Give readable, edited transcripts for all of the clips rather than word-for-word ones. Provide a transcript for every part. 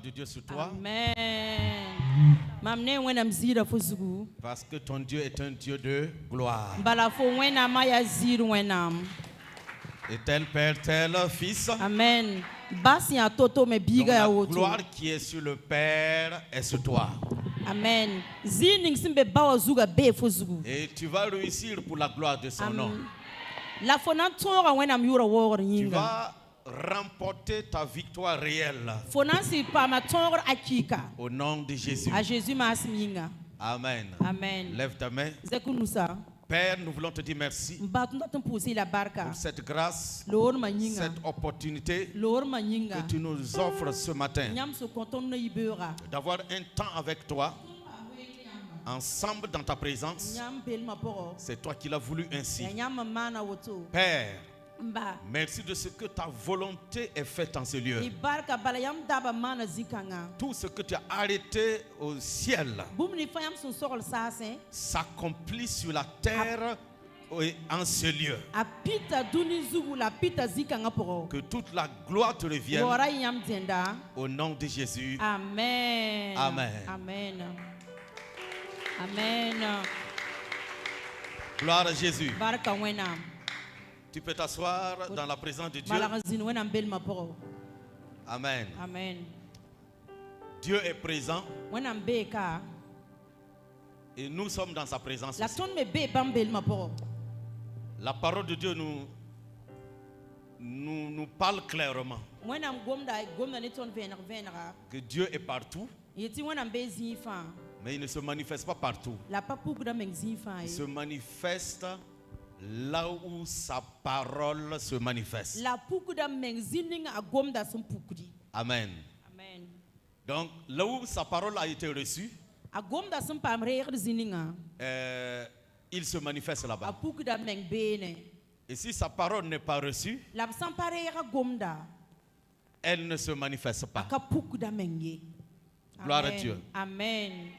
de Dieu sur toi. Amen. Parce que ton Dieu est un Dieu de gloire. Et tel Père, tel Fils. Amen. Donc la gloire qui est sur le Père est sur toi. Amen. Et tu vas réussir pour la gloire de son nom. Tu vas remporter ta victoire réelle. Au nom de Jésus. Amen. Amen. Lève ta main. Père, nous voulons te dire merci pour cette grâce, cette opportunité que tu nous offres ce matin d'avoir un temps avec toi, ensemble dans ta présence. C'est toi qui l'as voulu ainsi. Père, merci de ce que ta volonté est faite en ce lieu. Tout ce que tu as arrêté au ciel s'accomplit sur la terre et en ce lieu. Que toute la gloire te revienne au nom de Jésus. Amen. Amen. Amen. Amen. Gloire à Jésus. Tu peux t'asseoir dans la présence de Dieu. Amen. Amen. Dieu est présent. Et nous sommes dans sa présence aussi. La parole de Dieu nous parle clairement que Dieu est partout, mais il ne se manifeste pas partout. Il se manifeste là où sa parole se manifeste. Amen. Amen. Donc, là où sa parole a été reçue, il se manifeste là-bas. Et si sa parole n'est pas reçue, elle ne se manifeste pas. Gloire à Dieu. Amen.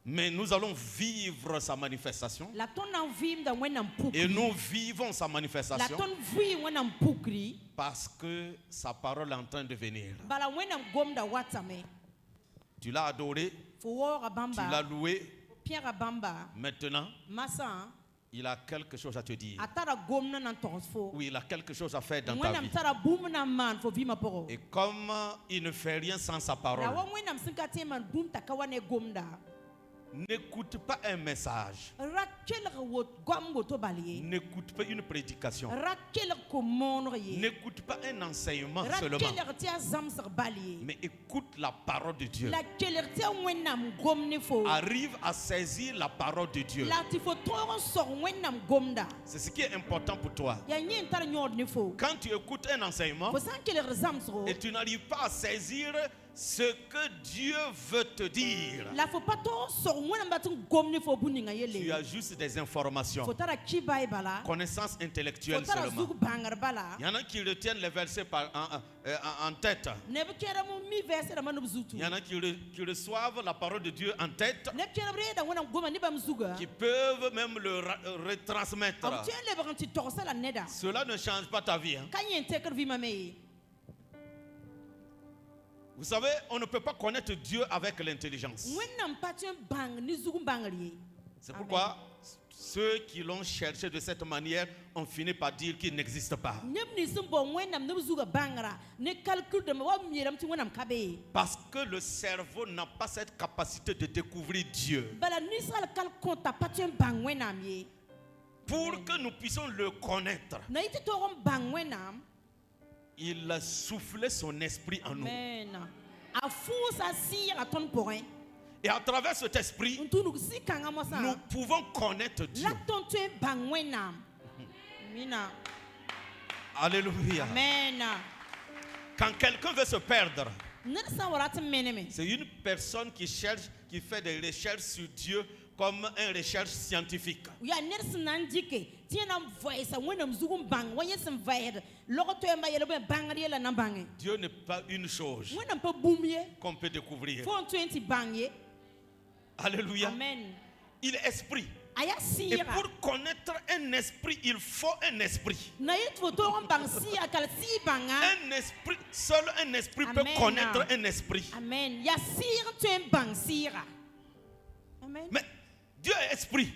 Mais nous allons vivre sa manifestation. Et nous vivons sa manifestation parce que sa parole est en train de venir. Tu l'as adoré, tu l'as loué. Maintenant, il a quelque chose à te dire. Oui, il a quelque chose à faire dans ta vie. Et comme il ne fait rien sans sa parole, n'écoute pas un message. N'écoute pas une prédication. N'écoute pas un enseignement seulement. Mais écoute la parole de Dieu. Arrive à saisir la parole de Dieu. C'est ce qui est important pour toi. Quand tu écoutes un enseignement et tu n'arrives pas à saisir ce que Dieu veut te dire, tu as juste des informations, connaissances intellectuelles seulement. Il y en a qui retiennent les versets en tête. Il y en a qui reçoivent la parole de Dieu en tête, qui peuvent même le retransmettre. Cela ne change pas ta vie. Vous savez, on ne peut pas connaître Dieu avec l'intelligence. C'est pourquoi ceux qui l'ont cherché de cette manière ont fini par dire qu'il n'existe pas. Parce que le cerveau n'a pas cette capacité de découvrir Dieu. Pour que nous puissions le connaître, il a soufflé son esprit en nous. Et à travers cet esprit, nous pouvons connaître Dieu. Alléluia. Quand quelqu'un veut se perdre, c'est une personne qui cherche, qui fait des recherches sur Dieu comme une recherche scientifique. Dieu n'est pas une chose qu'on peut découvrir. Alléluia. Amen. Il est esprit. Et pour connaître un esprit, il faut un esprit. Un esprit, seul un esprit peut connaître un esprit. Amen. Mais Dieu est esprit.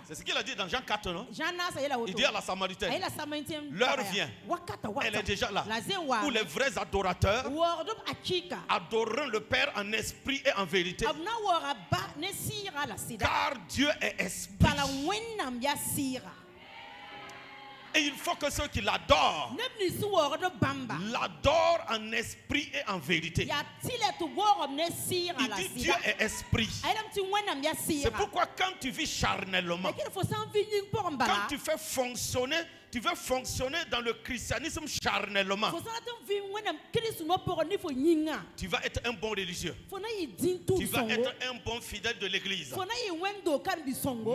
C'est ce qu'il a dit dans Jean 4, non? Il dit à la Samaritaine, l'heure vient, elle est déjà là, où les vrais adorateurs adoreront le Père en esprit et en vérité. Car Dieu est esprit. Et il faut que ceux qui l'adorent l'adorent en esprit et en vérité. Il dit Dieu est esprit. C'est pourquoi quand tu vis charnellement, quand tu fais fonctionner, tu veux fonctionner dans le christianisme charnellement, tu vas être un bon religieux. Tu vas être un bon fidèle de l'église.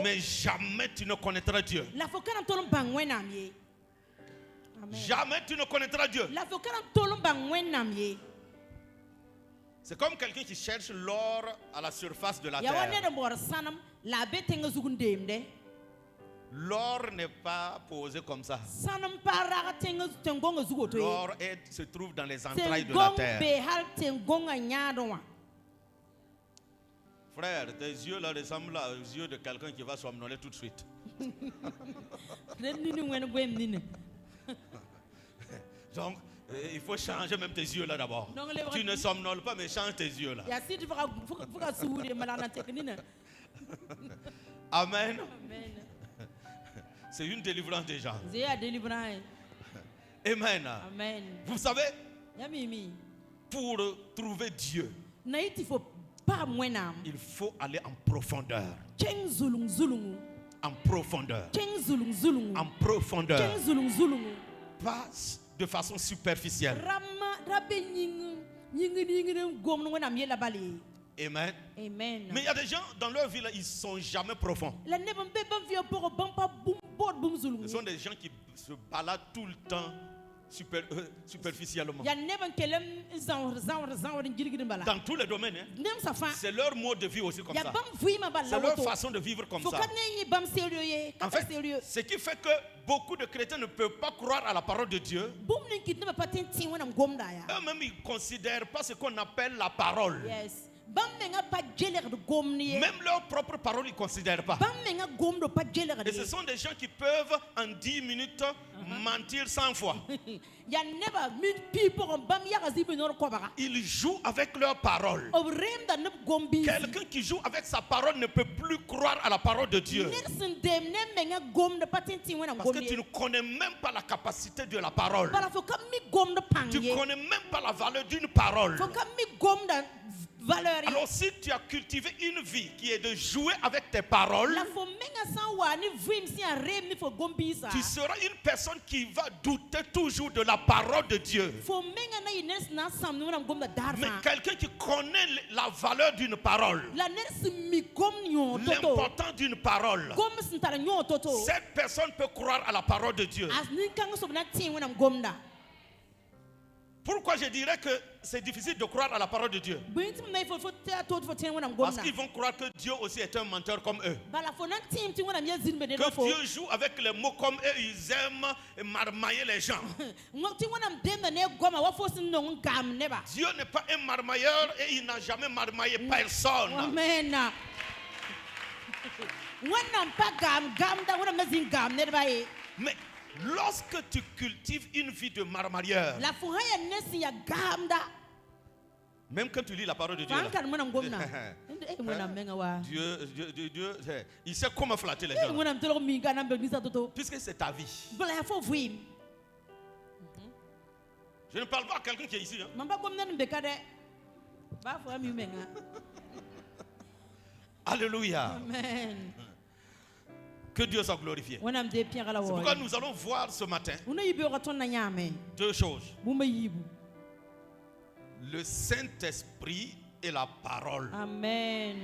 Mais jamais tu ne connaîtras Dieu. Jamais tu ne connaîtras Dieu. C'est comme quelqu'un qui cherche l'or à la surface de la terre. L'or n'est pas posé comme ça. L'or se trouve dans les entrailles de la terre. Frère, tes yeux là ressemblent aux yeux de quelqu'un qui va somnoler tout de suite. Donc, il faut changer même tes yeux là d'abord. Tu ne somnoles pas, mais change tes yeux là. Amen. C'est une délivrance déjà. Amen. Vous savez, pour trouver Dieu, il faut aller en profondeur. En profondeur. En profondeur. Pas de façon superficielle. Amen. Amen. Mais il y a des gens dans leur vie là, ils ne sont jamais profonds. Ce sont des gens qui se baladent tout le temps superficiellement. Dans tous les domaines, hein? C'est leur mode de vie aussi comme ça. C'est leur façon de vivre comme ça. En fait, ce qui fait que beaucoup de chrétiens ne peuvent pas croire à la parole de Dieu. Eux-mêmes, ils ne considèrent pas ce qu'on appelle la parole. Même leur propre parole, ils ne considèrent pas. Et ce sont des gens qui peuvent en 10 minutes mentir 100 fois. Ils jouent avec leur parole. Quelqu'un qui joue avec sa parole ne peut plus croire à la parole de Dieu. Parce que tu ne connais même pas la capacité de la parole. Tu ne connais même pas la valeur d'une parole. Alors si tu as cultivé une vie qui est de jouer avec tes paroles, tu seras une personne qui va douter toujours de la parole de Dieu. Mais quelqu'un qui connaît la valeur d'une parole, l'importance d'une parole, cette personne peut croire à la parole de Dieu. Pourquoi je dirais que c'est difficile de croire à la parole de Dieu? Parce qu'ils vont croire que Dieu aussi est un menteur comme eux. Que Dieu joue avec les mots comme eux, ils aiment marmailler les gens. Dieu n'est pas un marmailleur et il n'a jamais marmaillé personne. Amen. Mais lorsque tu cultives une vie de marmailleur, même quand tu lis la parole de Dieu, Dieu, il sait comment flatter les gens. Puisque c'est ta vie. Je ne parle pas à quelqu'un qui est ici. Hein. Alléluia. Amen. Que Dieu soit glorifié. C'est pourquoi nous allons voir ce matin deux choses. Le Saint-Esprit et la parole. Amen.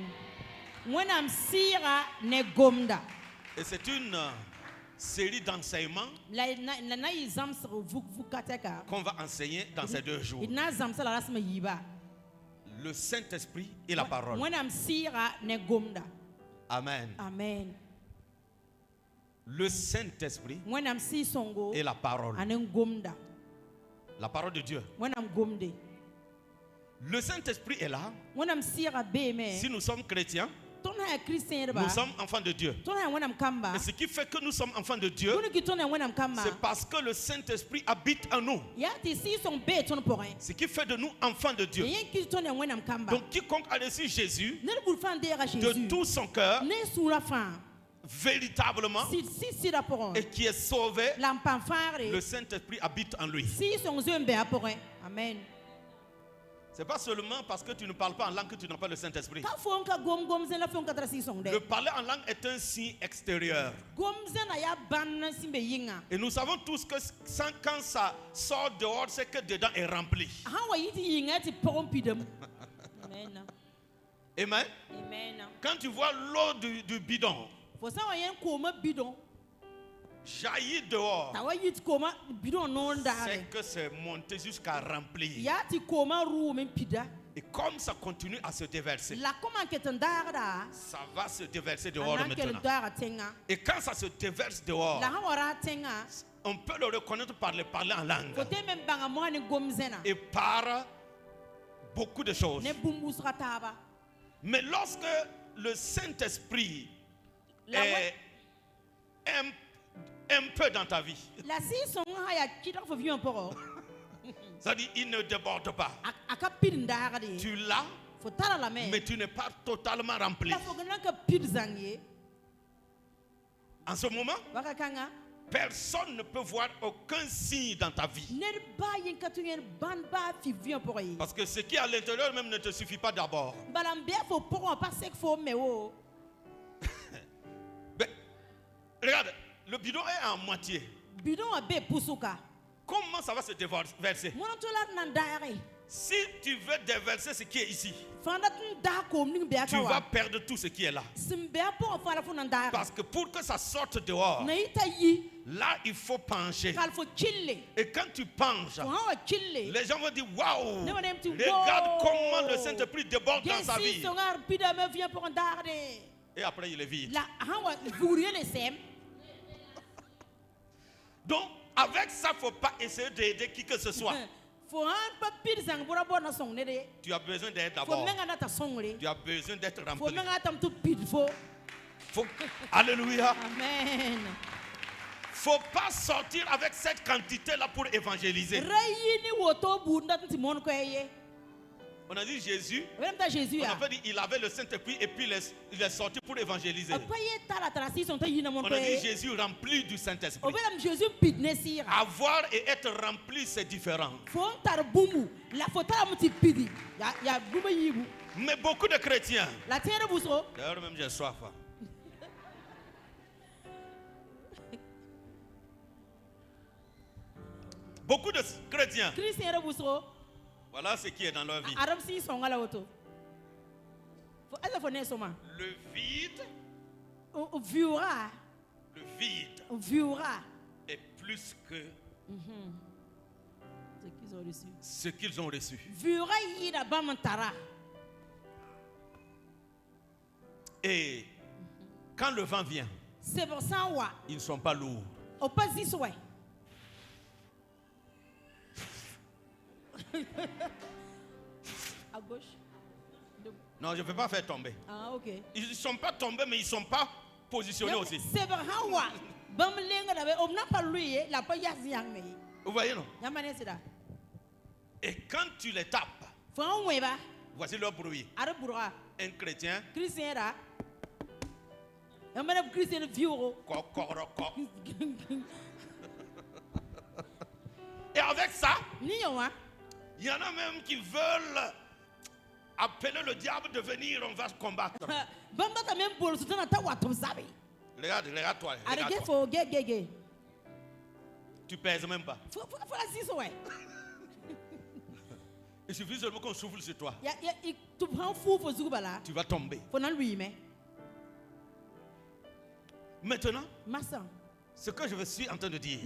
Et c'est une série d'enseignements qu'on va enseigner dans ces 2 jours. Le Saint-Esprit et la parole. Amen. Amen. Le Saint-Esprit est la parole. La parole de Dieu. Le Saint-Esprit est là. Si nous sommes chrétiens, nous sommes enfants de Dieu. Et ce qui fait que nous sommes enfants de Dieu, c'est parce que le Saint-Esprit habite en nous. Ce qui fait de nous enfants de Dieu. Donc quiconque a reçu Jésus de tout son cœur, véritablement, et qui est sauvé, le Saint-Esprit habite en lui. Amen. C'est pas seulement parce que tu ne parles pas en langue que tu n'as pas le Saint-Esprit. Le parler en langue est un signe extérieur. Et nous savons tous que quand ça sort dehors, c'est que dedans est rempli. Amen. Quand tu vois l'eau du bidon jaillit dehors, c'est que c'est monté jusqu'à remplir. Et comme ça continue à se déverser, ça va se déverser dehors maintenant. Et quand ça se déverse dehors, on peut le reconnaître par le parler en langue et par beaucoup de choses. Mais lorsque le Saint-Esprit est un peu dans ta vie, ça dit il ne déborde pas. Tu l'as, mais tu n'es pas totalement rempli. En ce moment, personne ne peut voir aucun signe dans ta vie. Parce que ce qui est à l'intérieur même ne te suffit pas d'abord. Regarde, le bidon est en moitié. Comment ça va se déverser? Si tu veux déverser ce qui est ici, tu vas perdre tout ce qui est là. Parce que pour que ça sorte dehors, là il faut pencher. Et quand tu penches, les gens vont dire waouh, regarde comment le Saint-Esprit déborde dans sa vie. Et après il est vide. Donc avec ça, il ne faut pas essayer d'aider qui que ce soit. Tu as besoin d'être d'abord. Tu as besoin d'être rempli. Alléluia. Amen. Faut pas sortir avec cette quantité-là pour évangéliser. On a dit Jésus, on a dit il avait le Saint-Esprit et puis il est sorti pour évangéliser. On a dit Jésus rempli du Saint-Esprit. Avoir et être rempli, c'est différent. Mais beaucoup de chrétiens, d'ailleurs même j'ai soif. Beaucoup de chrétiens, voilà ce qui est dans leur vie. Le vide est plus que ce qu'ils ont reçu. Et quand le vent vient, ils ne sont pas lourds. À gauche. Non, je ne vais pas faire tomber. Ah, ok. Ils ne sont pas tombés, mais ils ne sont pas positionnés aussi. Vous voyez, non? Et quand tu les tapes, voici leur bruit. Un chrétien. Et avec ça, il y en a même qui veulent appeler le diable de venir, on va se combattre. Regarde-toi. Tu pèses même pas. Il suffit seulement qu'on souffle sur toi. Tu vas tomber. Maintenant, ce que je suis en train de dire,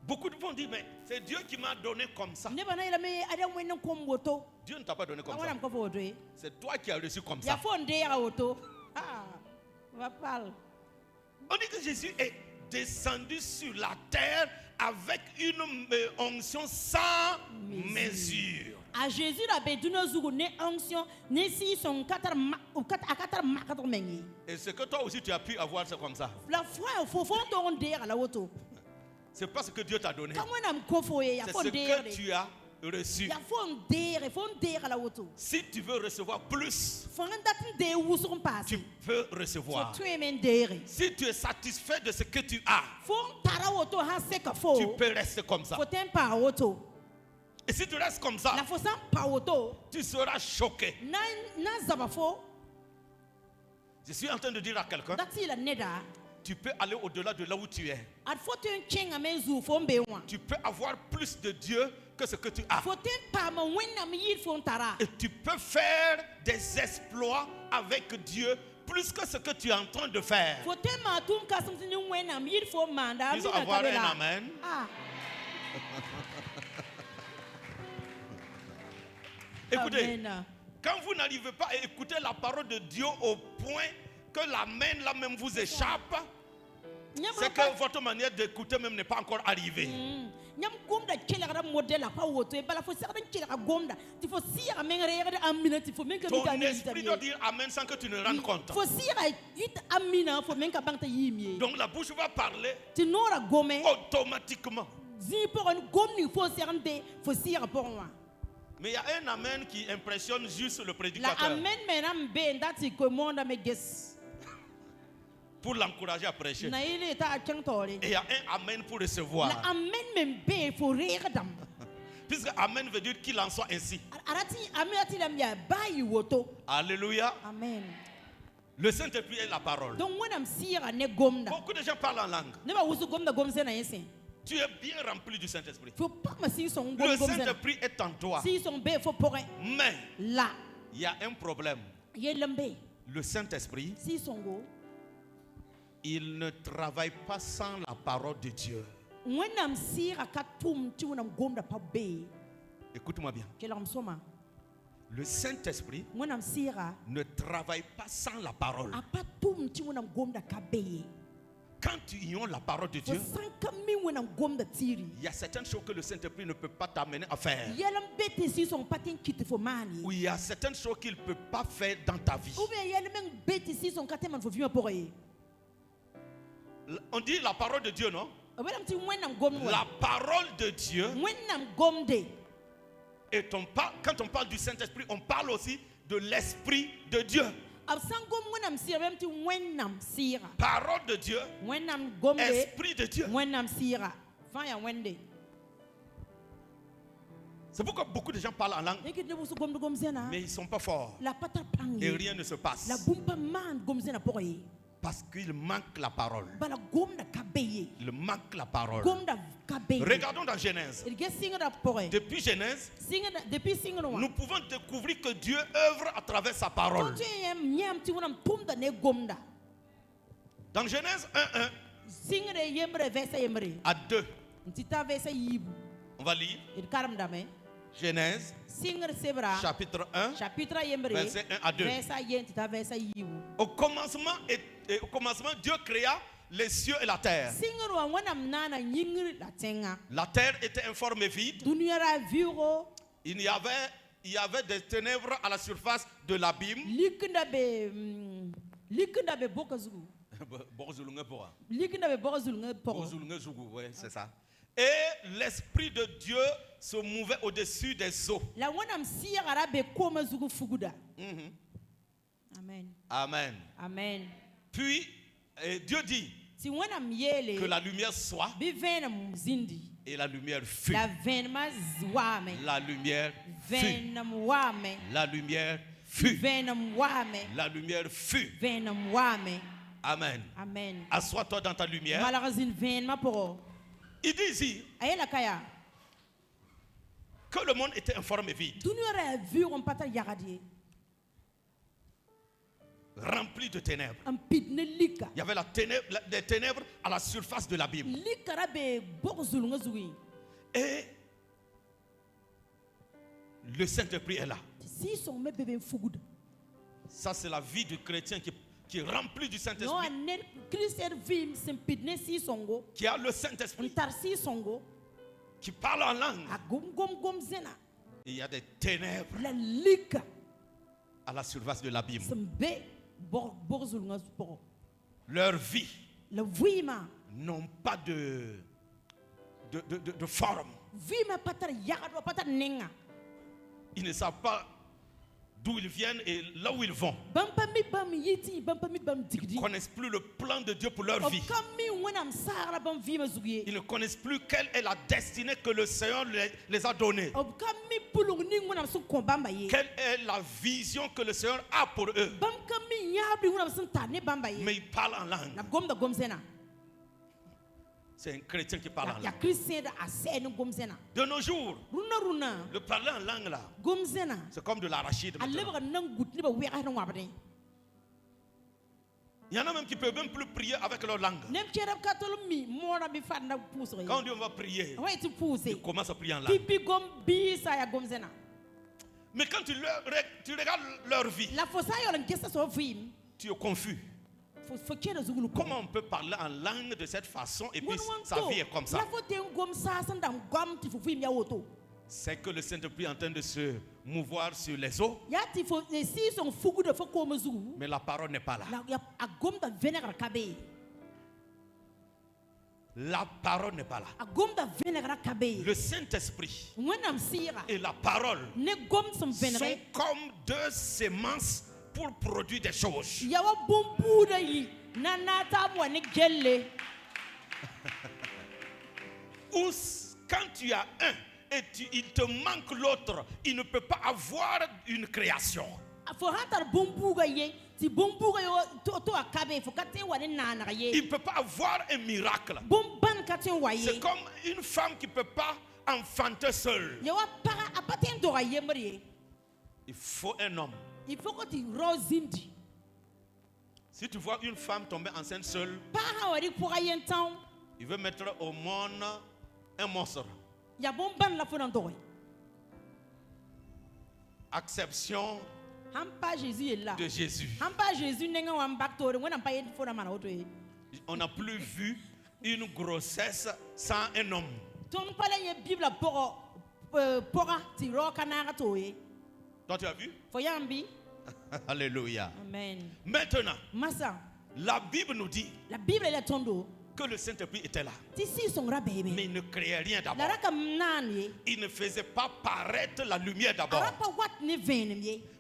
Beaucoup de gens disent, mais c'est Dieu qui m'a donné comme ça. Dieu ne t'a pas donné comme ça. C'est toi qui as reçu comme ça. On dit que Jésus est descendu sur la terre avec une onction sans mesure. À Jésus onction Et ce que toi aussi tu as pu avoir, c'est comme ça. C'est pas ce que Dieu t'a donné. C'est ce que tu as reçu. Si tu veux recevoir plus, tu peux recevoir. Si tu es satisfait de ce que tu as, tu peux rester comme ça. Et si tu restes comme ça, tu seras choqué. Je suis en train de dire à quelqu'un, tu peux aller au-delà de là où tu es. Tu peux avoir plus de Dieu que ce que tu as. Et tu peux faire des exploits avec Dieu plus que ce que tu es en train de faire. Ils ont avoir un amen. Écoutez, quand vous n'arrivez pas à écouter la parole de Dieu au point que l'amen là même vous échappe, c'est que votre manière d'écouter même n'est pas encore arrivée. Ton esprit doit dire amen sans que tu ne rendes compte. Donc la bouche va parler automatiquement. Mais il y a un amen qui impressionne juste le prédicateur. Pour l'encourager à prêcher. Et il y a un amen pour recevoir. Puisque amen veut dire qu'il en soit ainsi. Alléluia. Amen. Le Saint-Esprit est la parole. Beaucoup de gens parlent en langue. Tu es bien rempli du Saint-Esprit. Le Saint-Esprit est en toi. Mais il y a un problème. Le Saint-Esprit, il ne travaille pas sans la parole de Dieu. Écoute-moi bien. Le Saint-Esprit ne travaille pas sans la parole. Quand tu ignores la parole de Dieu, il y a certaines choses que le Saint-Esprit ne peut pas t'amener à faire. Ou il y a certaines choses qu'il ne peut pas faire dans ta vie. On dit la parole de Dieu, non? La parole de Dieu. Et quand on parle du Saint-Esprit, on parle aussi de l'Esprit de Dieu. Parole de Dieu, Esprit de Dieu. C'est pourquoi beaucoup de gens parlent en langue, mais ils ne sont pas forts. Et rien ne se passe. Parce qu'il manque la parole. Il manque la parole. Regardons dans Genèse. Depuis Genèse, nous pouvons découvrir que Dieu œuvre à travers sa parole. Dans Genèse 1:1 à 2, on va lire. Genèse chapitre 1 verset 1 à 2. Au commencement, Dieu créa les cieux et la terre. La terre était informe et vide. Il y avait des ténèbres à la surface de l'abîme. C'est ça. Et l'Esprit de Dieu se mouvait au-dessus des eaux. Amen. Amen. Amen. Puis Dieu dit que la lumière soit. Et la lumière fut. La lumière fut. La lumière fut. La lumière fut. Amen. Amen. Assois-toi dans ta lumière. Il dit ici que le monde était informe et vide. rempli de ténèbres. Il y avait des ténèbres à la surface de l'abîme. Et le Saint-Esprit est là. Ça, c'est la vie du chrétien qui est rempli du Saint-Esprit. Qui a le Saint-Esprit. Qui parle en langue. Et il y a des ténèbres à la surface de l'abîme. Leur vie n'ont pas de forme. Ils ne savent pas d'où ils viennent et là où ils vont. Ils ne connaissent plus le plan de Dieu pour leur vie. Ils ne connaissent plus quelle est la destinée que le Seigneur les a donnée. Quelle est la vision que le Seigneur a pour eux. Mais ils parlent en langue. C'est un chrétien qui parle en langue. De nos jours, le parler en langue là, c'est comme de l'arachide. Il y en a même qui ne peuvent même plus prier avec leur langue. Quand on dit on va prier, ils commencent à prier en langue. Mais quand tu regardes leur vie, tu es confus. Comment on peut parler en langue de cette façon et puis sa vie est comme ça? C'est que le Saint-Esprit est en train de se mouvoir sur les eaux. Mais la parole n'est pas là. La parole n'est pas là. Le Saint-Esprit et la parole sont comme deux semences pour produire des choses. Ou quand tu as un et il te manque l'autre, il ne peut pas avoir une création. Il ne peut pas avoir un miracle. C'est comme une femme qui ne peut pas enfanter seule. Il faut un homme. Si tu vois une femme tomber enceinte seule, il veut mettre au monde un monstre. Acception de Jésus. On n'a plus vu une grossesse sans un homme. Toi, tu as vu? Alléluia. Amen. Maintenant, la Bible nous dit que le Saint-Esprit était là. Mais il ne créait rien d'abord. Il ne faisait pas paraître la lumière d'abord.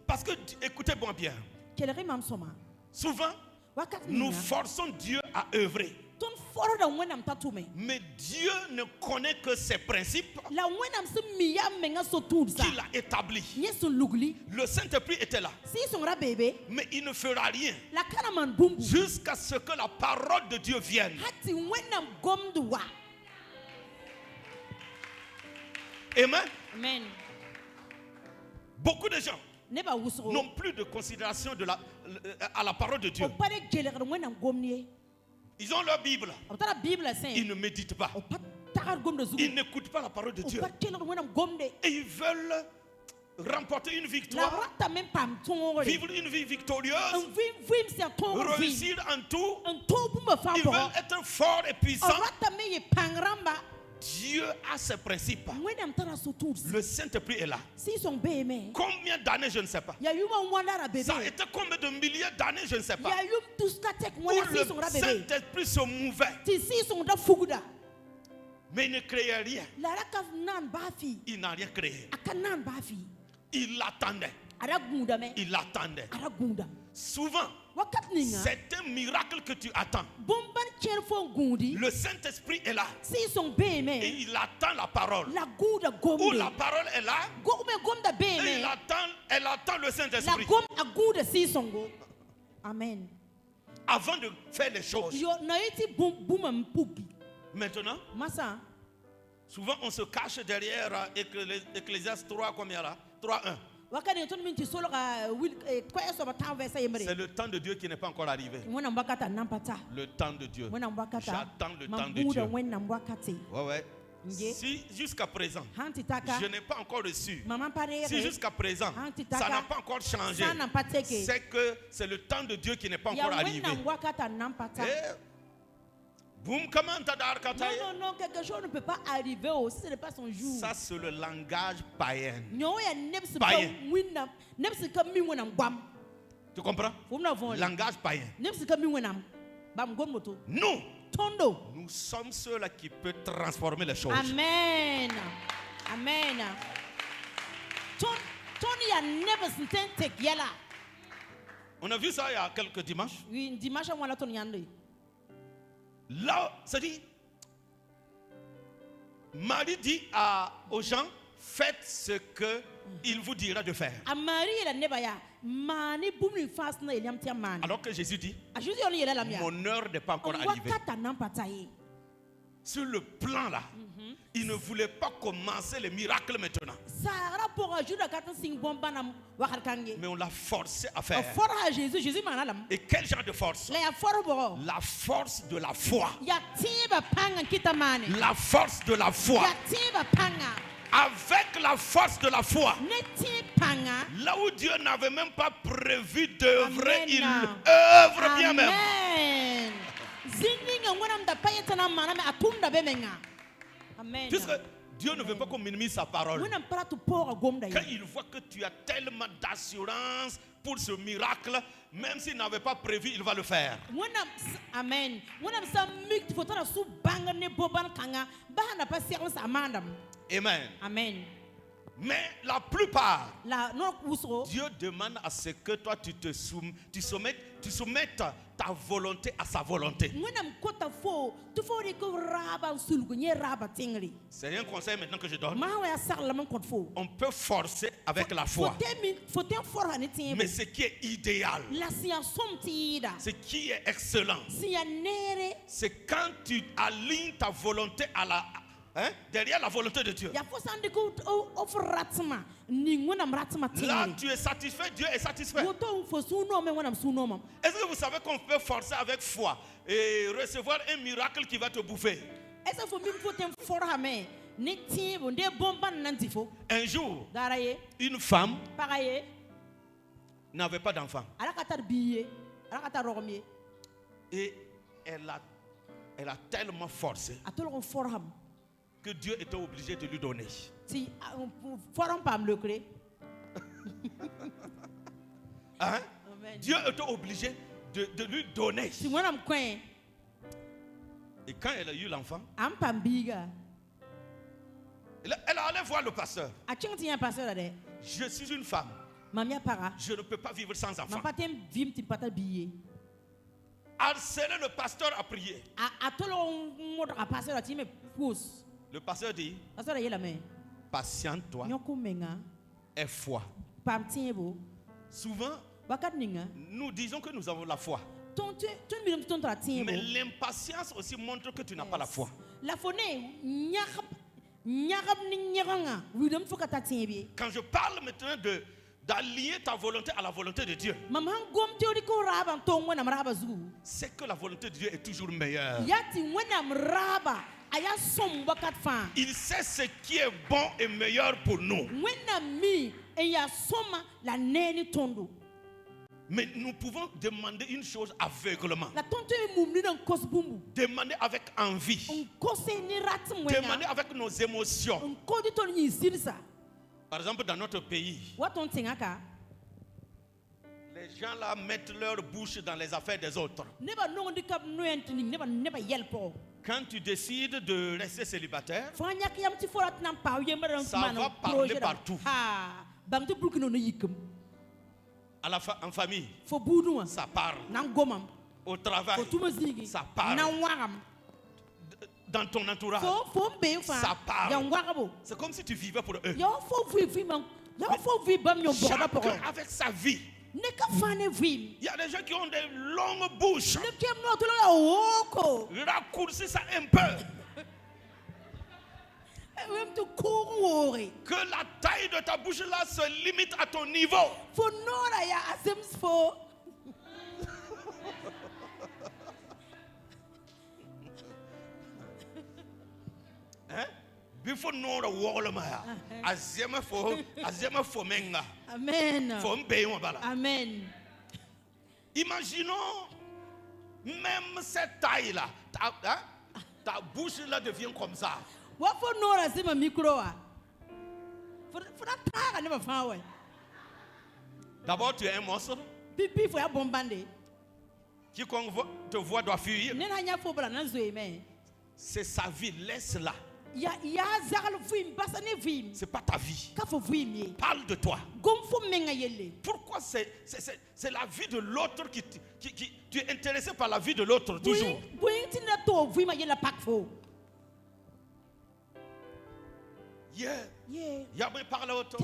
Parce que, écoutez-moi bien, souvent, nous forçons Dieu à œuvrer. Mais Dieu ne connaît que ses principes qu'il a établis. Le Saint-Esprit était là. Mais il ne fera rien jusqu'à ce que la parole de Dieu vienne. Amen. Beaucoup de gens n'ont plus de considération à la parole de Dieu. Ils ont leur Bible. Ils ne méditent pas. Ils n'écoutent pas la parole de Dieu. Et ils veulent remporter une victoire, vivre une vie victorieuse, réussir en tout. Ils veulent être forts et puissants. Dieu a ses principes. Le Saint-Esprit est là. Combien d'années, je ne sais pas. Ça a été combien de milliers d'années, je ne sais pas. Où le Saint-Esprit se mouvait. Mais il ne créait rien. Il n'a rien créé. Il l'attendait. Il l'attendait. Souvent, c'est un miracle que tu attends. Le Saint-Esprit est là. Et il attend la parole. Où la parole est là. Et elle attend le Saint-Esprit. Amen. Avant de faire les choses. Maintenant, souvent on se cache derrière Ecclésiaste 3, combien là? 3.1. C'est le temps de Dieu qui n'est pas encore arrivé. Le temps de Dieu. J'attends le temps de Dieu. Ouais. Si jusqu'à présent, je n'ai pas encore reçu, si jusqu'à présent, ça n'a pas encore changé, c'est que c'est le temps de Dieu qui n'est pas encore arrivé. Non, quelque chose ne peut pas arriver si ce n'est pas son jour. Ça, c'est le langage païen. Tu comprends? Langage païen. Nous sommes ceux-là qui peuvent transformer les choses. Amen. On a vu ça il y a quelques dimanches. Là, ça dit, Marie dit aux gens, faites ce qu'il vous dira de faire. Alors que Jésus dit, mon heure n'est pas encore arrivée. Sur le plan là, il ne voulait pas commencer les miracles maintenant. Mais on l'a forcé à faire. Et quel genre de force? La force de la foi. La force de la foi. Avec la force de la foi, là où Dieu n'avait même pas prévu d'œuvrer, il œuvre bien même. Puisque Dieu ne veut pas qu'on minimise sa parole. Quand il voit que tu as tellement d'assurance pour ce miracle, même s'il n'avait pas prévu, il va le faire. Amen. Amen. Mais la plupart, Dieu demande à ce que toi tu soumettes ta volonté à sa volonté. C'est un conseil maintenant que je donne. On peut forcer avec la foi. Mais ce qui est idéal, ce qui est excellent, c'est quand tu alignes ta volonté à la derrière la volonté de Dieu. Là, tu es satisfait, Dieu est satisfait. Est-ce que vous savez qu'on peut forcer avec foi et recevoir un miracle qui va te bouffer? Un jour, une femme n'avait pas d'enfant. Et elle a tellement forcé que Dieu était obligé de lui donner. Dieu était obligé de lui donner. Et quand elle a eu l'enfant, elle allait voir le pasteur. Je suis une femme. Je ne peux pas vivre sans enfant. Harceler le pasteur à prier. Le pasteur dit, patiente-toi, aie foi. Souvent, nous disons que nous avons la foi. Mais l'impatience aussi montre que tu n'as pas la foi. Quand je parle maintenant d'allier ta volonté à la volonté de Dieu, c'est que la volonté de Dieu est toujours meilleure. Il sait ce qui est bon et meilleur pour nous. Mais nous pouvons demander une chose aveuglement. Demander avec envie. Demander avec nos émotions. Par exemple, dans notre pays, les gens là mettent leur bouche dans les affaires des autres. Quand tu décides de rester célibataire, ça va parler partout. En famille, ça parle. Au travail, ça parle. Dans ton entourage, ça parle. C'est comme si tu vivais pour eux. Chacun avec sa vie. Il y a des gens qui ont des longues bouches. Raccourcis ça un peu. Que la taille de ta bouche là se limite à ton niveau. Hein? Before no the wall maya. Azema for menga. Amen. Amen. Imaginons même cette taille là. Ta bouche là devient comme ça. D'abord, tu es un monstre. Quiconque te voit doit fuir. C'est sa vie, laisse-la. C'est pas ta vie. Parle de toi. Pourquoi c'est la vie de l'autre qui tu es intéressé par la vie de l'autre toujours. Parle auto.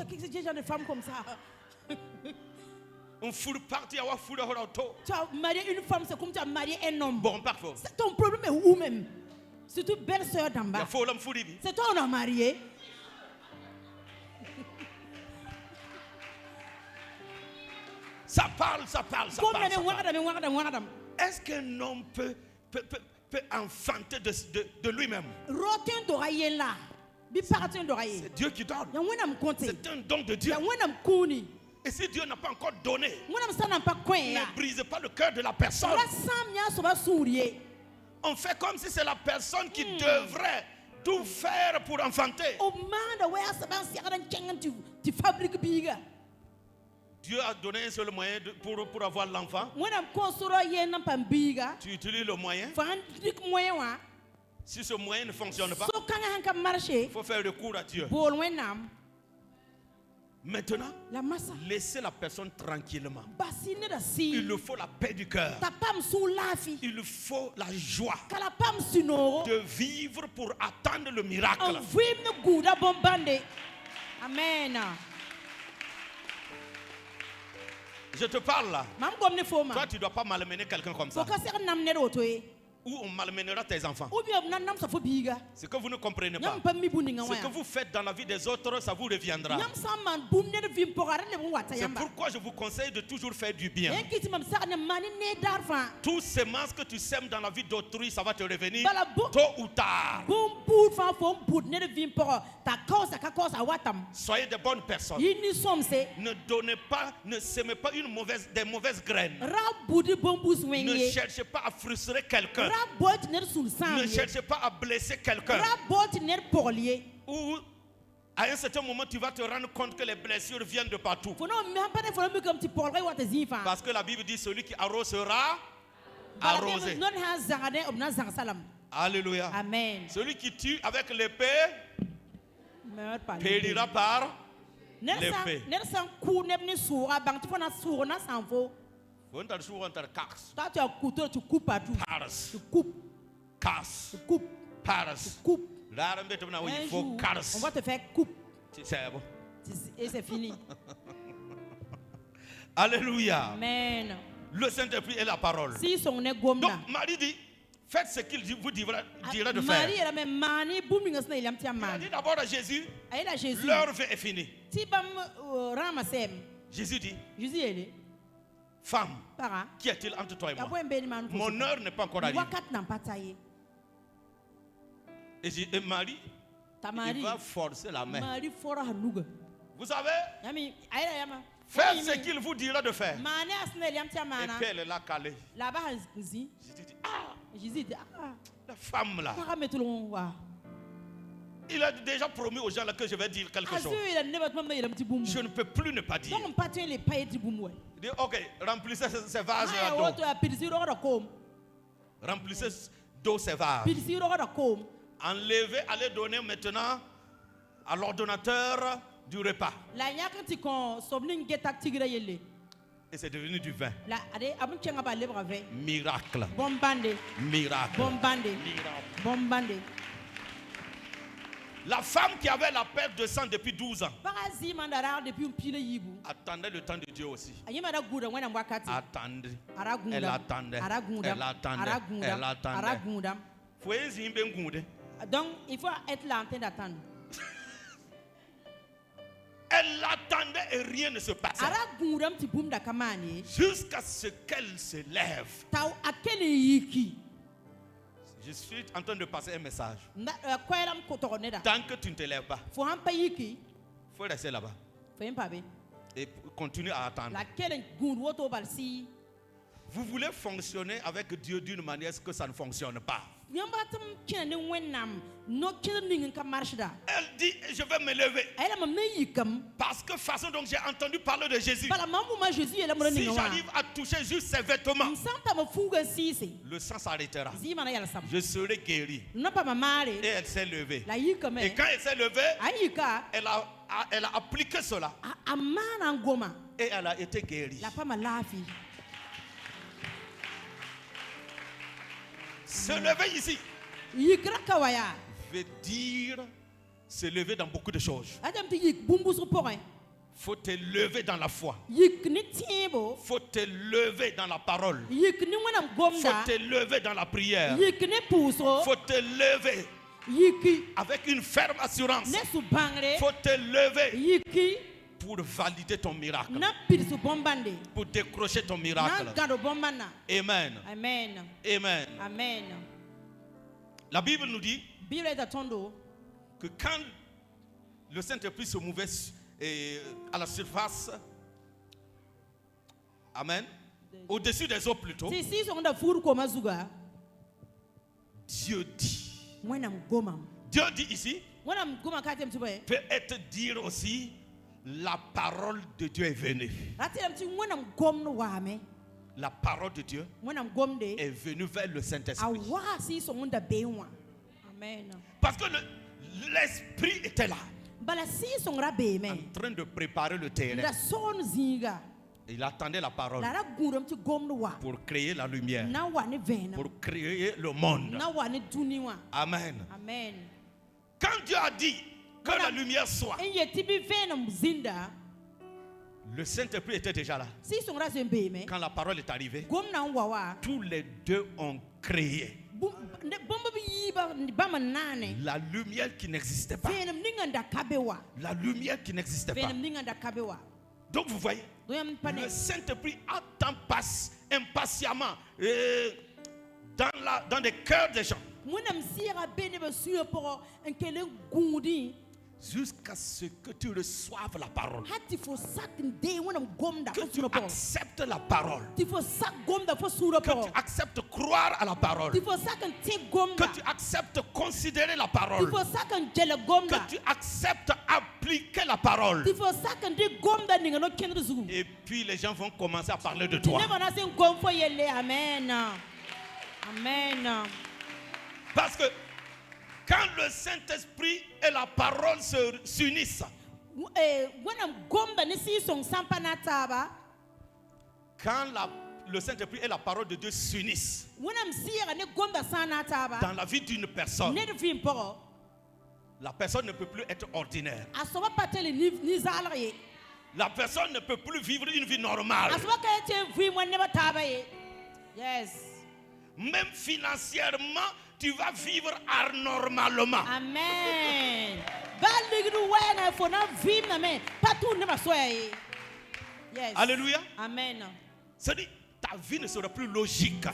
On fout parti à fout de auto. Tu as marié une femme, c'est comme tu as marié un homme. Bon, parfois. Ton problème est où même? C'est toute belle sœur d'en bas. C'est toi on a marié. Ça parle. Est-ce qu'un homme peut enfanter de lui-même? C'est Dieu qui donne. C'est un don de Dieu. Et si Dieu n'a pas encore donné, ne brise pas le cœur de la personne. On fait comme si c'est la personne qui devrait tout faire pour enfanter. Dieu a donné un seul moyen pour avoir l'enfant. Tu utilises le moyen. Si ce moyen ne fonctionne pas, il faut faire recours à Dieu. Maintenant, laissez la personne tranquillement. Il lui faut la paix du cœur. Il lui faut la joie de vivre pour attendre le miracle. Amen. Je te parle là. Toi, tu ne dois pas malmener quelqu'un comme ça. Ou on malmènera tes enfants. Ce que vous ne comprenez pas, ce que vous faites dans la vie des autres, ça vous reviendra. C'est pourquoi je vous conseille de toujours faire du bien. Tous ces masques que tu sèmes dans la vie d'autrui, ça va te revenir tôt ou tard. Soyez de bonnes personnes. Ne donnez pas, ne semez pas des mauvaises graines. Ne cherchez pas à frustrer quelqu'un. Ne cherchez pas à blesser quelqu'un. Ou à un certain moment, tu vas te rendre compte que les blessures viennent de partout. Parce que la Bible dit celui qui arrose sera arrosé. Alléluia. Amen. Celui qui tue avec l'épée périra par l'épée. Toi, tu as un couteau, tu coupes partout. Tu coupes. Casse. Tu coupes. Paras. Tu coupes. Il faut casse. On va te faire coupe. C'est bon. Et c'est fini. Alléluia. Amen. Le Saint-Esprit est la parole. Donc, Marie dit, faites ce qu'il vous dira de faire. Il a dit d'abord à Jésus, l'heure est finie. Jésus dit, femme, qu'y a-t-il entre toi et moi? Mon heure n'est pas encore arrivée. Et Marie, il va forcer la main. Vous savez, faites ce qu'il vous dira de faire. Et puis elle est là calée. Jésus dit, la femme là. Il a déjà promis aux gens là que je vais dire quelque chose. Je ne peux plus ne pas dire. Il dit, ok, remplissez ces vases d'eau. Remplissez d'eau ces vases. Enlevez, allez donner maintenant à l'ordonnateur du repas. Et c'est devenu du vin. Miracle. Miracle. Miracle. La femme qui avait la perte de sang depuis 12 ans attendait le temps de Dieu aussi. Attendez. Elle attendait. Elle attendait. Elle attendait. Donc il faut être là en train d'attendre. Elle attendait et rien ne se passait. Jusqu'à ce qu'elle se lève. Je suis en train de passer un message. Tant que tu ne te lèves pas, il faut rester là-bas. Et continue à attendre. Vous voulez fonctionner avec Dieu d'une manière que ça ne fonctionne pas. Elle dit, je vais me lever. Parce que façon dont j'ai entendu parler de Jésus, si j'arrive à toucher juste ses vêtements, le sang s'arrêtera. Je serai guéri. Et elle s'est levée. Et quand elle s'est levée, elle a appliqué cela. Et elle a été guérie. Se lever ici veut dire se lever dans beaucoup de choses. Faut te lever dans la foi. Faut te lever dans la parole. Faut te lever dans la prière. Faut te lever avec une ferme assurance. Faut te lever pour valider ton miracle. Pour décrocher ton miracle. Amen. Amen. Amen. Amen. La Bible nous dit que quand le Saint-Esprit se mouvait à la surface, amen, au-dessus des eaux plutôt, Dieu dit. Dieu dit ici, peut-être dire aussi, la parole de Dieu est venue. La parole de Dieu est venue vers le Saint-Esprit. Parce que l'Esprit était là, en train de préparer le terrain. Il attendait la parole pour créer la lumière, pour créer le monde. Amen. Amen. Quand Dieu a dit que la lumière soit, le Saint-Esprit était déjà là. Quand la parole est arrivée, tous les deux ont créé la lumière qui n'existait pas. La lumière qui n'existait pas. Donc vous voyez, le Saint-Esprit attend impatiemment dans les cœurs des gens, jusqu'à ce que tu reçoives la parole, que tu acceptes la parole, que tu acceptes croire à la parole, que tu acceptes considérer la parole, que tu acceptes appliquer la parole. Et puis les gens vont commencer à parler de toi. Amen. Amen. Parce que quand le Saint-Esprit et la parole s'unissent, quand le Saint-Esprit et la parole de Dieu s'unissent dans la vie d'une personne, la personne ne peut plus être ordinaire. La personne ne peut plus vivre une vie normale. Yes. Même financièrement, tu vas vivre anormalement. Amen. Yes. Alléluia. Amen. C'est-à-dire, ta vie ne sera plus logique.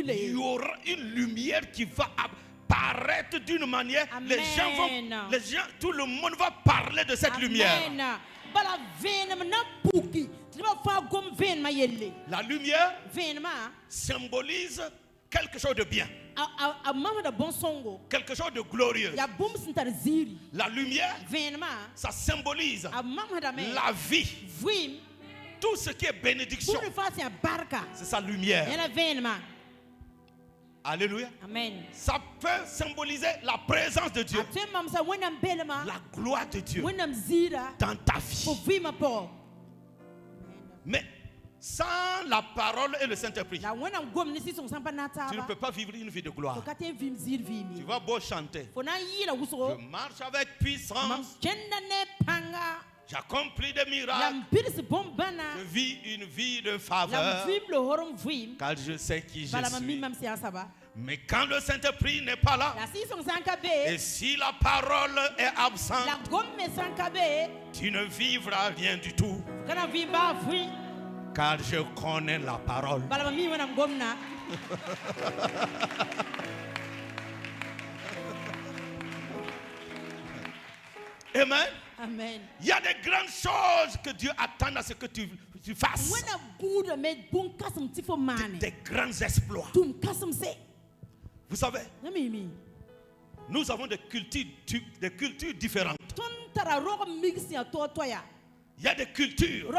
Il y aura une lumière qui va apparaître d'une manière. Amen. Les gens, tout le monde va parler de cette lumière. La lumière symbolise quelque chose de bien, quelque chose de glorieux. La lumière, ça symbolise la vie. Tout ce qui est bénédiction, c'est sa lumière. Alléluia. Amen. Ça peut symboliser la présence de Dieu, la gloire de Dieu dans ta vie. Mais sans la parole et le Saint-Esprit, tu ne peux pas vivre une vie de gloire. Tu vas beau chanter, je marche avec puissance, J'accomplis des miracles. Je vis une vie de faveur. Car je sais qui je suis. Mais quand le Saint-Esprit n'est pas là, et si la parole est absente, tu ne vivras rien du tout. Car je connais la parole. Amen. Amen. Il y a des grandes choses que Dieu attend à ce que tu fasses. Des grands exploits. Vous savez, nous avons des cultures différentes. Il y a des cultures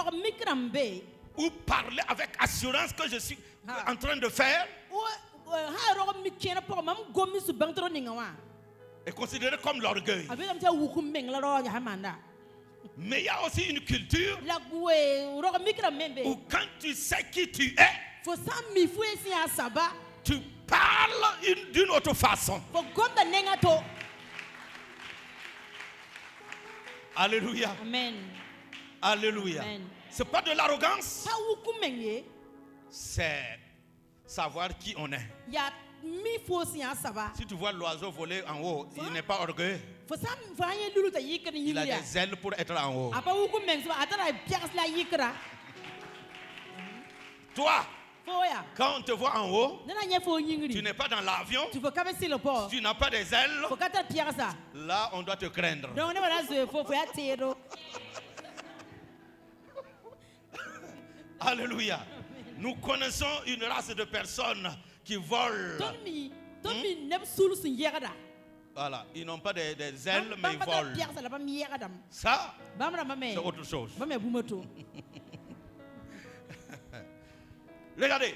où parler avec assurance que je suis en train de faire est considéré comme l'orgueil. Mais il y a aussi une culture où quand tu sais qui tu es, tu parles d'une autre façon. Alléluia. Amen. Alléluia. Ce n'est pas de l'arrogance. C'est savoir qui on est. Si tu vois l'oiseau voler en haut, il n'est pas orgueilleux. Il a des ailes pour être en haut. Toi, quand on te voit en haut, tu n'es pas dans l'avion, tu n'as pas des ailes, là on doit te craindre. Alléluia. Nous connaissons une race de personnes qui volent. Voilà, ils n'ont pas des ailes, mais ils volent. Ça, c'est autre chose. Regardez,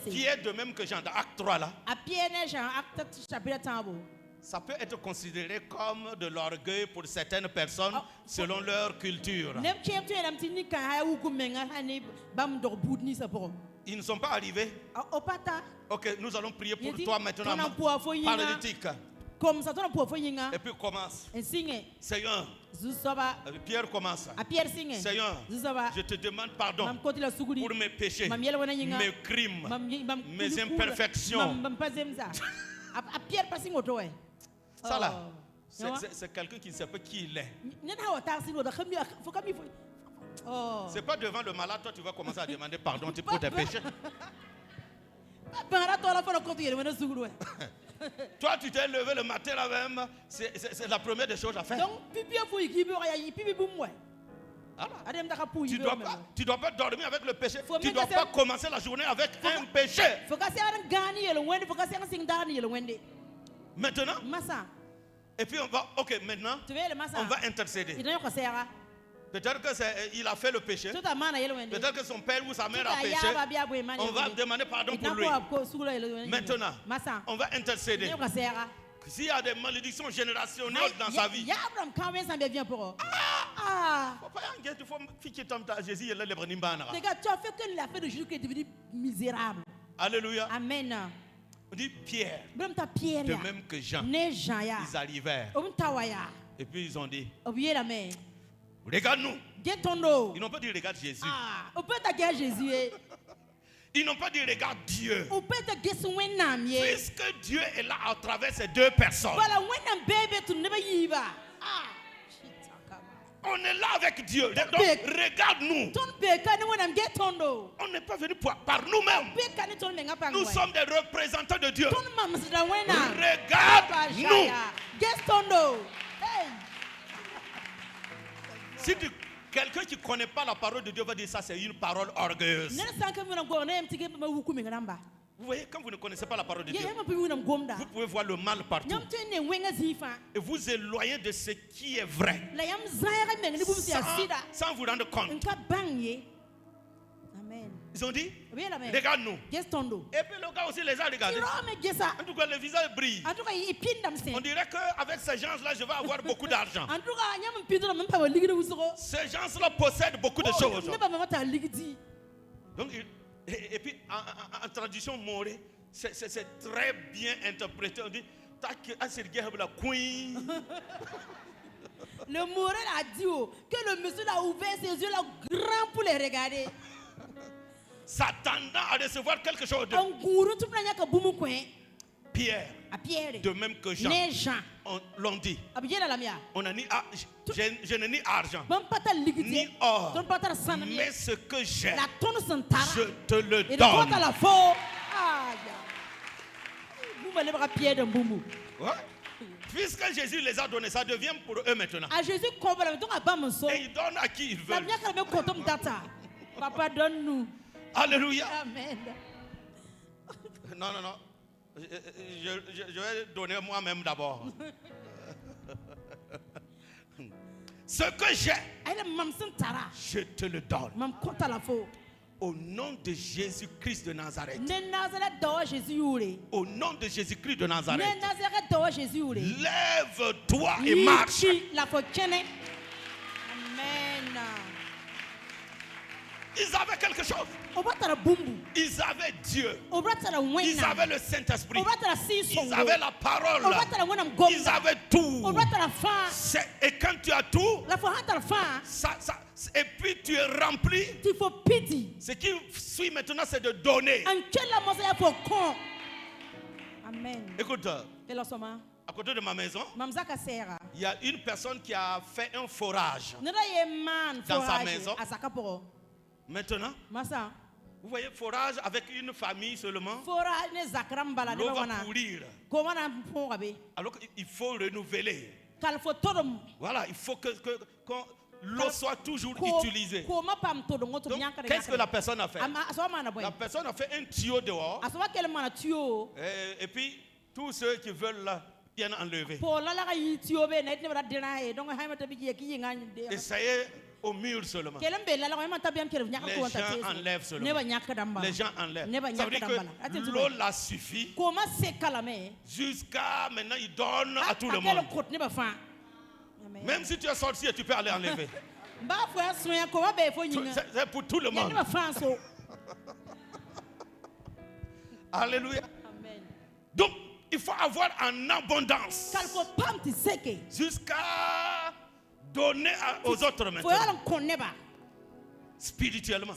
qui est de même que Jean, dans Acte 3 là, ça peut être considéré comme de l'orgueil pour certaines personnes selon leur culture. Ils ne sont pas arrivés. Ok, nous allons prier pour toi maintenant, paralytique. Et puis commence. Seigneur, Pierre commence. Seigneur, je te demande pardon pour mes péchés, mes crimes, mes imperfections. Ça là, c'est quelqu'un qui ne sait pas qui il est. C'est pas devant le malade, toi tu vas commencer à demander pardon pour tes péchés. Toi tu t'es levé le matin là même, c'est la première des choses à faire. Tu dois pas dormir avec le péché. Tu ne dois pas commencer la journée avec un péché. Maintenant, et puis maintenant, on va intercéder. Peut-être qu'il a fait le péché. Peut-être que son père ou sa mère a péché. On va demander pardon pour lui. Maintenant, on va intercéder. S'il y a des malédictions générationnelles dans sa vie. Tu as fait que l'affaire de Jésus qui est devenu misérable. Alléluia. Amen. On dit Pierre, de même que Jean, ils arrivèrent. Et puis ils ont dit, regarde-nous. Ils n'ont pas dit regarde Jésus. Ils n'ont pas dit regarde Dieu. Puisque Dieu est là à travers ces deux personnes. On est là avec Dieu. Donc regarde-nous. On n'est pas venu par nous-mêmes. Nous sommes des représentants de Dieu. Regarde-nous. Si quelqu'un qui ne connaît pas la parole de Dieu va dire ça, c'est une parole orgueilleuse. Vous voyez, quand vous ne connaissez pas la parole de Dieu, vous pouvez voir le mal partout. Et vous éloigner de ce qui est vrai. Sans vous rendre compte. Ils ont dit, regarde-nous. Et puis le gars aussi les a regardés. En tout cas, le visage brille. On dirait qu'avec ces gens-là, je vais avoir beaucoup d'argent. Ces gens-là possèdent beaucoup de choses. Donc, et puis, en tradition morée, c'est très bien interprété. On dit, Le Morel a dit que le monsieur a ouvert ses yeux là grands pour les regarder. S'attendant à recevoir quelque chose de Pierre, de même que Jean, l'ont dit. On a ni je n'ai ni argent, ni or, mais ce que j'ai, je te le donne. Ouais. Puisque Jésus les a donnés, ça devient pour eux maintenant. Et ils donnent à qui ils veulent. Papa, donne-nous. Alléluia. Amen. Non. Je vais donner moi-même d'abord. Ce que j'ai, je te le donne. Au nom de Jésus-Christ de Nazareth. Au nom de Jésus-Christ de Nazareth. Lève-toi et marche. Amen. Ils avaient quelque chose. Ils avaient Dieu. Ils avaient le Saint-Esprit. Ils avaient la parole. Ils avaient tout. Et quand tu as tout, et puis tu es rempli, ce qui suit maintenant, c'est de donner. Amen. Écoute, à côté de ma maison, il y a une personne qui a fait un forage dans sa maison. Maintenant, vous voyez, forage avec une famille seulement. L'eau va courir. Alors qu'il faut renouveler. Voilà, il faut que l'eau soit toujours utilisée. Donc, qu'est-ce que la personne a fait? La personne a fait un tuyau dehors. Et puis, tous ceux qui veulent là viennent enlever. Et ça y est, au mur seulement. Les gens enlèvent seulement. Les gens enlèvent. Ça veut dire que l'eau l'a suffi. Jusqu'à maintenant, il donne à tout le monde. Même si tu es sorcier, tu peux aller enlever. C'est pour tout le monde. Alléluia. Donc, il faut avoir en abondance. Jusqu'à donner aux autres maintenant. Spirituellement,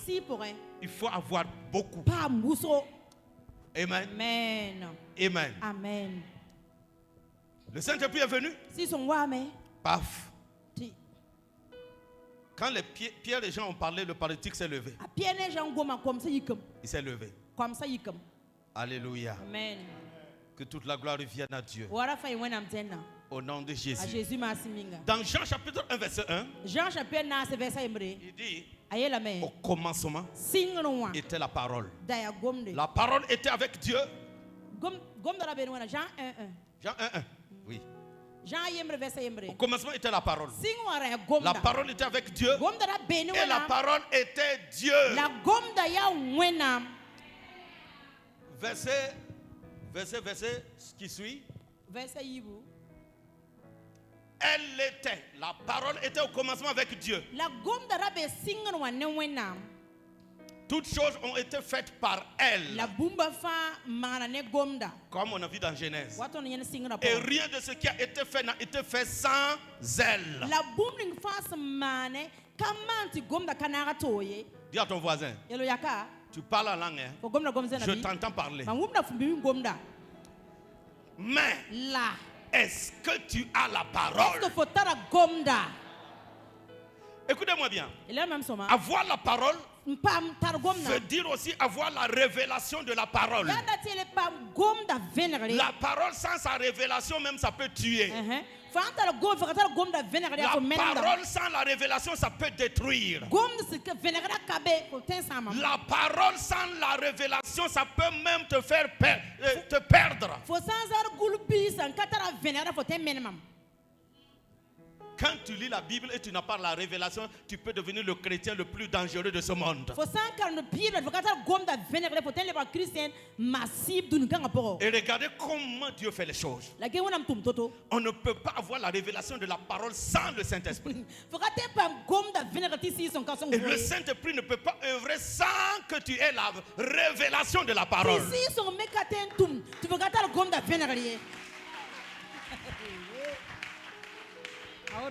il faut avoir beaucoup. Amen. Amen. Amen. Le Saint-Esprit est venu. Paf. Quand Pierre et Jean ont parlé, le paralytique s'est levé. Il s'est levé. Alléluia. Amen. Que toute la gloire vienne à Dieu. Au nom de Jésus. Dans Jean chapitre 1 verset 1, il dit, au commencement était la parole. La parole était avec Dieu. Jean 1:1. Oui. Au commencement était la parole. La parole était avec Dieu. Et la parole était Dieu. Verset qui suit. Elle était, la parole était au commencement avec Dieu. Toutes choses ont été faites par elle. Comme on a vu dans Genèse. Et rien de ce qui a été fait n'a été fait sans elle. Dis à ton voisin. Tu parles en langue. Je t'entends parler. Mais est-ce que tu as la parole? Écoutez-moi bien. Avoir la parole veut dire aussi avoir la révélation de la parole. La parole sans sa révélation même ça peut tuer. La parole sans la révélation ça peut détruire. La parole sans la révélation ça peut même te faire te perdre. Quand tu lis la Bible et tu n'as pas la révélation, tu peux devenir le chrétien le plus dangereux de ce monde. Et regardez comment Dieu fait les choses. On ne peut pas avoir la révélation de la parole sans le Saint-Esprit. Et le Saint-Esprit ne peut pas œuvrer sans que tu aies la révélation de la parole.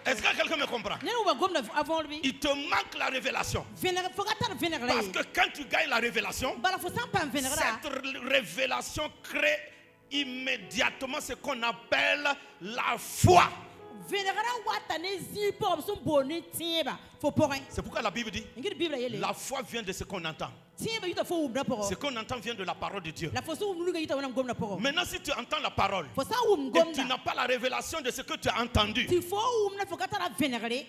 Est-ce que quelqu'un me comprend? Il te manque la révélation. Parce que quand tu gagnes la révélation, cette révélation crée immédiatement ce qu'on appelle la foi. C'est pourquoi la Bible dit la foi vient de ce qu'on entend. Ce qu'on entend vient de la parole de Dieu. Maintenant, si tu entends la parole et tu n'as pas la révélation de ce que tu as entendu,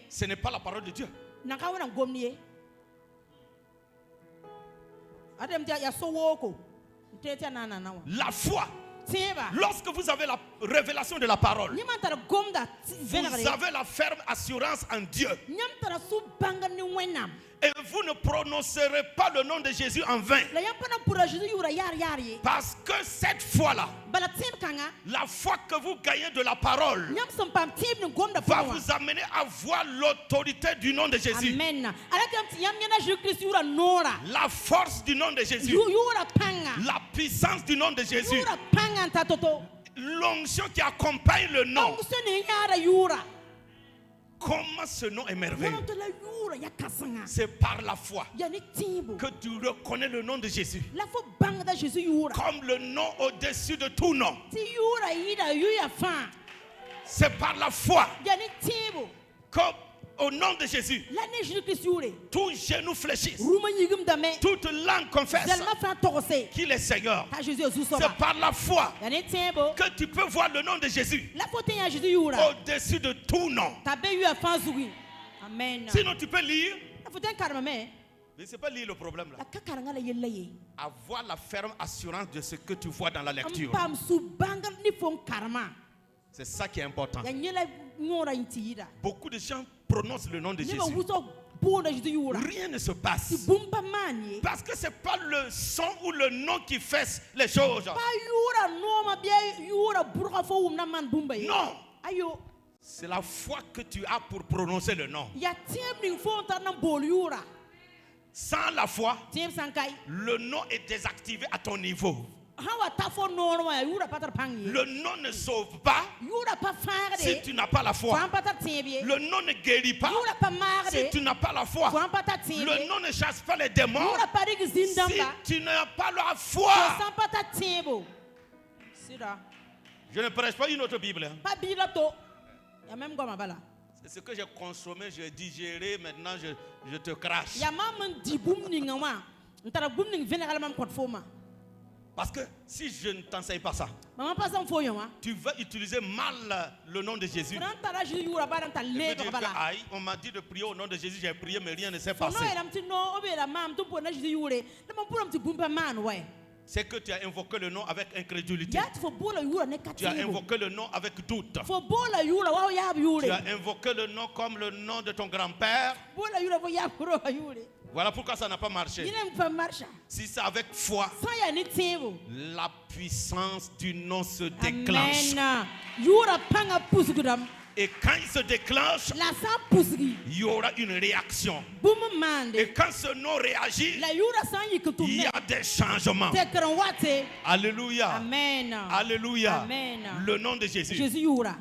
ce n'est pas la parole de Dieu. La foi. Lorsque vous avez la révélation de la parole, vous avez la ferme assurance en Dieu. Et vous ne prononcerez pas le nom de Jésus en vain. Parce que cette foi-là, la foi que vous gagnez de la parole, va vous amener à voir l'autorité du nom de Jésus. La force du nom de Jésus. La puissance du nom de Jésus. L'onction qui accompagne le nom. Comment ce nom est merveilleux. C'est par la foi que tu reconnais le nom de Jésus comme le nom au-dessus de tout nom. C'est par la foi que au nom de Jésus, tout genou fléchisse, toute langue confesse qu'il est Seigneur. C'est par la foi que tu peux voir le nom de Jésus au-dessus de tout nom. Sinon tu peux lire, mais ce n'est pas lire le problème là. Avoir la ferme assurance de ce que tu vois dans la lecture. C'est ça qui est important. Beaucoup de gens prononcent le nom de Jésus. Rien ne se passe. Parce que ce n'est pas le son ou le nom qui fait les choses. Non. C'est la foi que tu as pour prononcer le nom. Sans la foi, le nom est désactivé à ton niveau. Le nom ne sauve pas si tu n'as pas la foi. Le nom ne guérit pas si tu n'as pas la foi. Le nom ne chasse pas les démons si tu n'as pas la foi. Je ne prêche pas une autre Bible. C'est ce que j'ai consommé, j'ai digéré, maintenant je te crache. Parce que si je ne t'enseigne pas ça, tu vas utiliser mal le nom de Jésus. On m'a dit de prier au nom de Jésus, j'ai prié mais rien ne s'est passé. C'est que tu as invoqué le nom avec incrédulité. Tu as invoqué le nom avec doute. Tu as invoqué le nom comme le nom de ton grand-père. Voilà pourquoi ça n'a pas marché. Si c'est avec foi, la puissance du nom se déclenche. Et quand il se déclenche, il y aura une réaction. Et quand ce nom réagit, il y a des changements. Alléluia. Amen. Alléluia. Amen. Le nom de Jésus.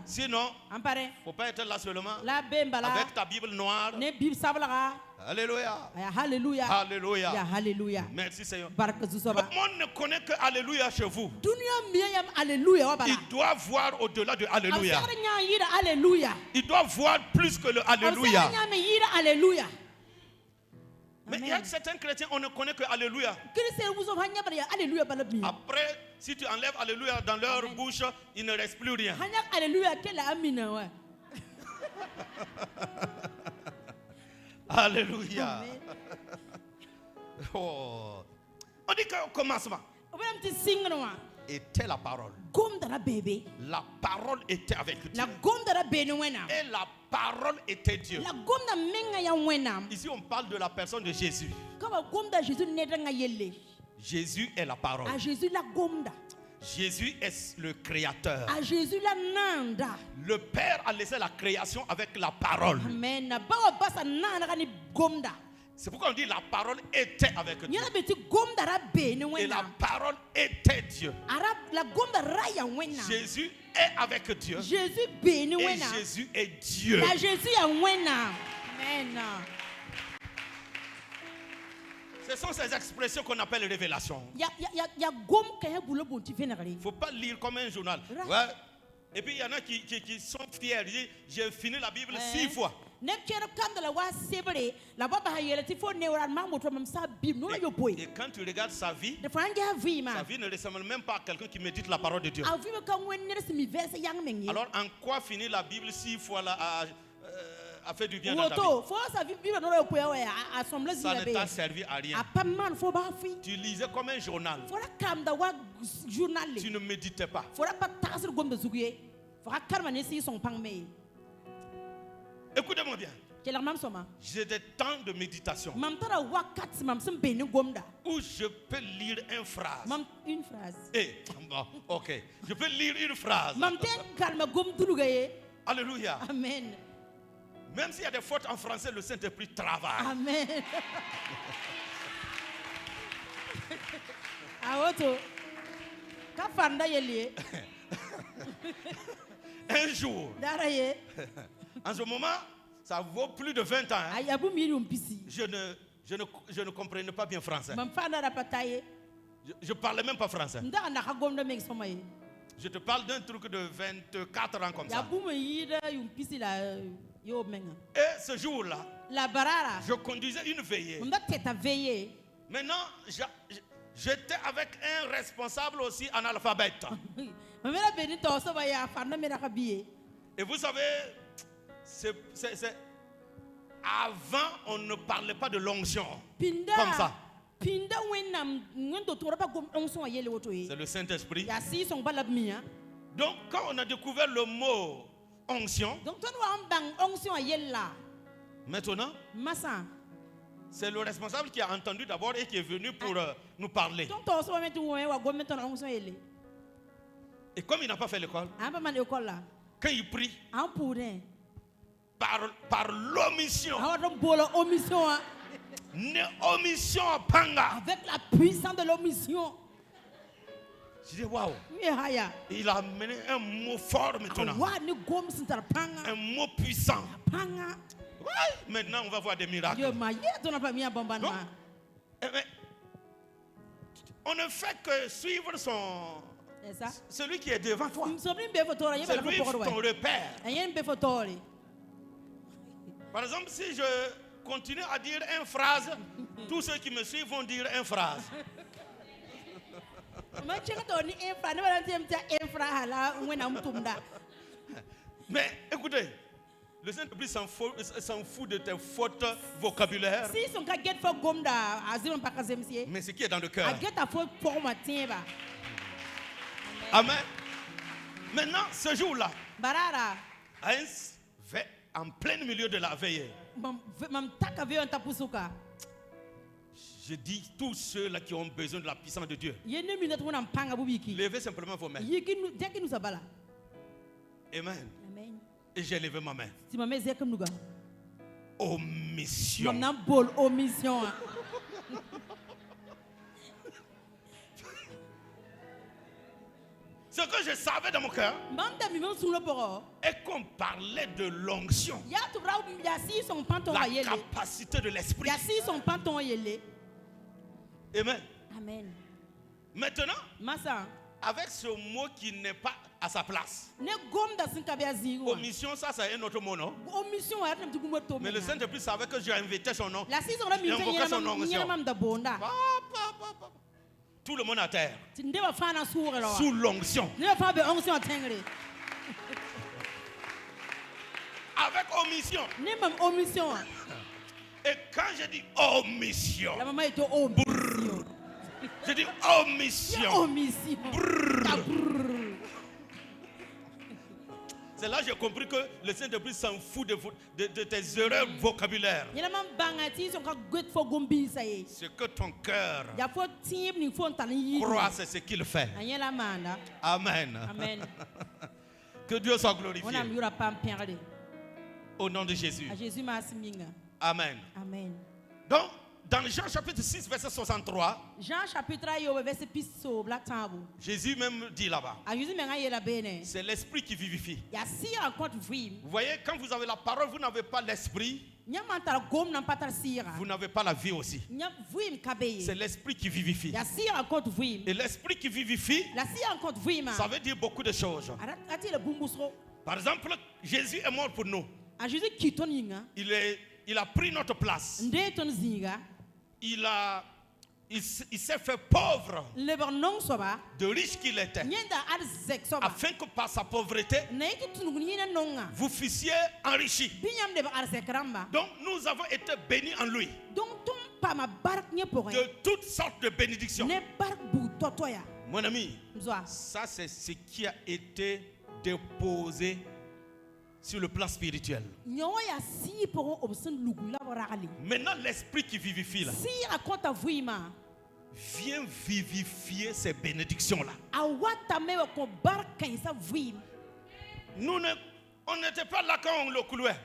Sinon, il ne faut pas être là seulement avec ta Bible noire. Alléluia. Alléluia. Alléluia. Alléluia. Merci Seigneur. Le monde ne connaît que Alléluia chez vous. Il doit voir au-delà de Alléluia. Il doit voir plus que le Alléluia. Mais il y a certains chrétiens, on ne connaît que Alléluia. Après, si tu enlèves Alléluia dans leur bouche, il ne reste plus rien. Alléluia. Oh. On dit qu'au commencement était la parole. La parole était avec Dieu. Et la parole était Dieu. Ici on parle de la personne de Jésus. Jésus est la parole. Jésus est le créateur. Le Père a laissé la création avec la parole. C'est pourquoi on dit la parole était avec Dieu. Et la parole était Dieu. Jésus est avec Dieu. Et Jésus est Dieu. Amen. Ce sont ces expressions qu'on appelle révélation. Il ne faut pas lire comme un journal. Ouais. Et puis il y en a qui sont fiers. Ils disent, j'ai fini la Bible 6 fois. Et quand tu regardes sa vie ne ressemble même pas à quelqu'un qui médite la parole de Dieu. Alors en quoi finir la Bible 6 fois là, a fait du bien dans ta vie? Ça ne t'a servi à rien. Tu lisais comme un journal. Tu ne méditais pas. Écoutez-moi bien. J'ai des temps de méditation où je peux lire une phrase. Une phrase. Bon, ok. Je peux lire une phrase. Alléluia. Amen. Même s'il y a des fautes en français, le Saint-Esprit travaille. Amen. Un jour, en ce moment, ça vaut plus de 20 ans. Hein? Je ne comprenais pas bien français. Je ne parlais même pas français. Je te parle d'un truc de 24 ans comme ça. Et ce jour-là, je conduisais une veillée. Maintenant, j'étais avec un responsable aussi analphabète. Et vous savez, avant, on ne parlait pas de l'onction comme ça. C'est le Saint-Esprit. Donc, quand on a découvert le mot onction, maintenant, c'est le responsable qui a entendu d'abord et qui est venu pour nous parler. Et comme il n'a pas fait l'école, quand il prie, par l'omission, omission à Panga, avec la puissance de l'omission, je dis waouh, il a amené un mot fort maintenant, un mot puissant. Ouais, maintenant on va voir des miracles. Donc, on ne fait que suivre celui qui est devant toi. C'est lui ton repère. Par exemple, si je continue à dire une phrase, tous ceux qui me suivent vont dire une phrase. Mais écoutez, le Saint-Esprit s'en fout de tes fautes vocabulaires. Mais ce qui est dans le cœur. Amen. Maintenant, ce jour-là, en plein milieu de la veillée, je dis tous ceux-là qui ont besoin de la puissance de Dieu, levez simplement vos mains. Amen. Et j'ai levé ma main. Omission. Ce que je savais dans mon cœur est qu'on parlait de l'onction, la capacité de l'esprit. Amen. Maintenant, avec ce mot qui n'est pas à sa place, omission, ça c'est un autre mot, non? Mais le Saint-Esprit savait que j'ai invité son nom, j'ai invoqué son onction. Tout le monde à terre, sous l'onction, avec omission. Et quand je dis omission, je dis omission. C'est là que j'ai compris que le Saint-Esprit s'en fout de tes erreurs vocabulaires. Ce que ton cœur croit, c'est ce qu'il fait. Amen. Que Dieu soit glorifié. Au nom de Jésus. Amen. Donc, dans Jean chapitre 6, verset 63, Jésus même dit là-bas, c'est l'esprit qui vivifie. Vous voyez, quand vous avez la parole, vous n'avez pas l'esprit, vous n'avez pas la vie aussi. C'est l'esprit qui vivifie. Et l'esprit qui vivifie, ça veut dire beaucoup de choses. Par exemple, Jésus est mort pour nous. Il a pris notre place. Il s'est fait pauvre de riche qu'il était, afin que par sa pauvreté vous fussiez enrichis. Donc nous avons été bénis en lui de toutes sortes de bénédictions. Mon ami, ça c'est ce qui a été déposé sur le plan spirituel. Maintenant, l'esprit qui vivifie là vient vivifier ces bénédictions-là. Nous on n'était pas là quand on le clouait.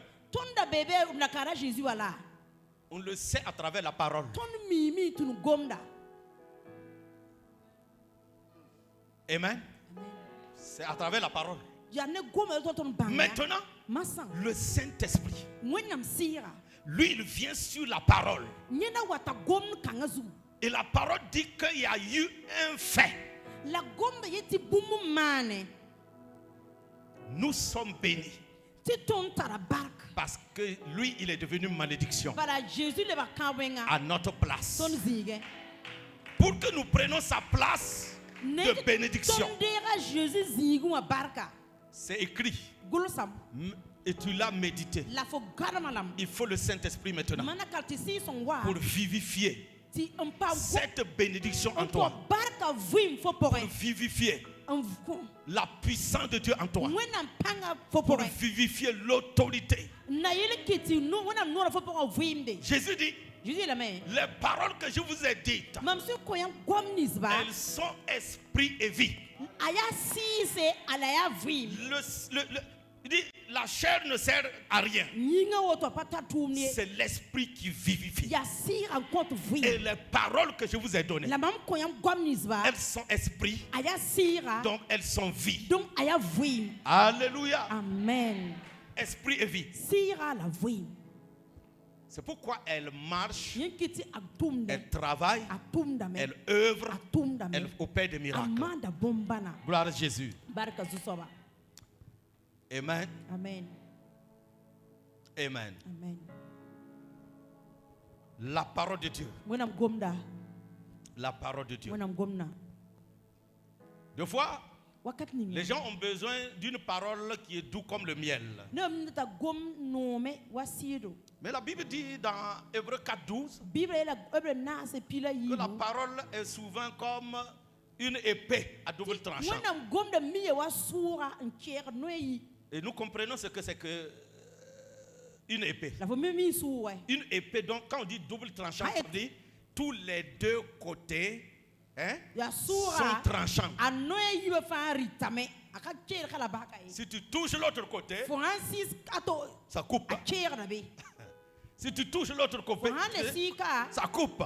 On le sait à travers la parole. Amen. C'est à travers la parole. Maintenant, le Saint-Esprit, lui, il vient sur la parole. Et la parole dit qu'il y a eu un fait. Nous sommes bénis. Parce que lui, il est devenu malédiction à notre place. Pour que nous prenions sa place de bénédiction. C'est écrit. Et tu l'as médité. Il faut le Saint-Esprit maintenant pour vivifier cette bénédiction en toi. Pour vivifier la puissance de Dieu en toi. Pour vivifier l'autorité. Jésus dit, les paroles que je vous ai dites, elles sont esprit et vie. Il dit, la chair ne sert à rien. C'est l'esprit qui vivifie. Et les paroles que je vous ai données, elles sont esprit, donc elles sont vie. Alléluia. Amen. Esprit et vie. C'est pourquoi elle marche, elle travaille, elle œuvre, elle opère des miracles. Gloire à Jésus. Amen. Amen. Amen. Amen. La parole de Dieu. La parole de Dieu. Des fois, les gens ont besoin d'une parole qui est douce comme le miel. Mais la Bible dit dans Hébreux 4:12 que la parole est souvent comme une épée à double tranchant. Et nous comprenons ce que c'est que une épée. Une épée, donc quand on dit double tranchant, ça veut dire tous les deux côtés sont tranchants. Si tu touches l'autre côté, ça coupe. Si tu touches l'autre côté, ça coupe.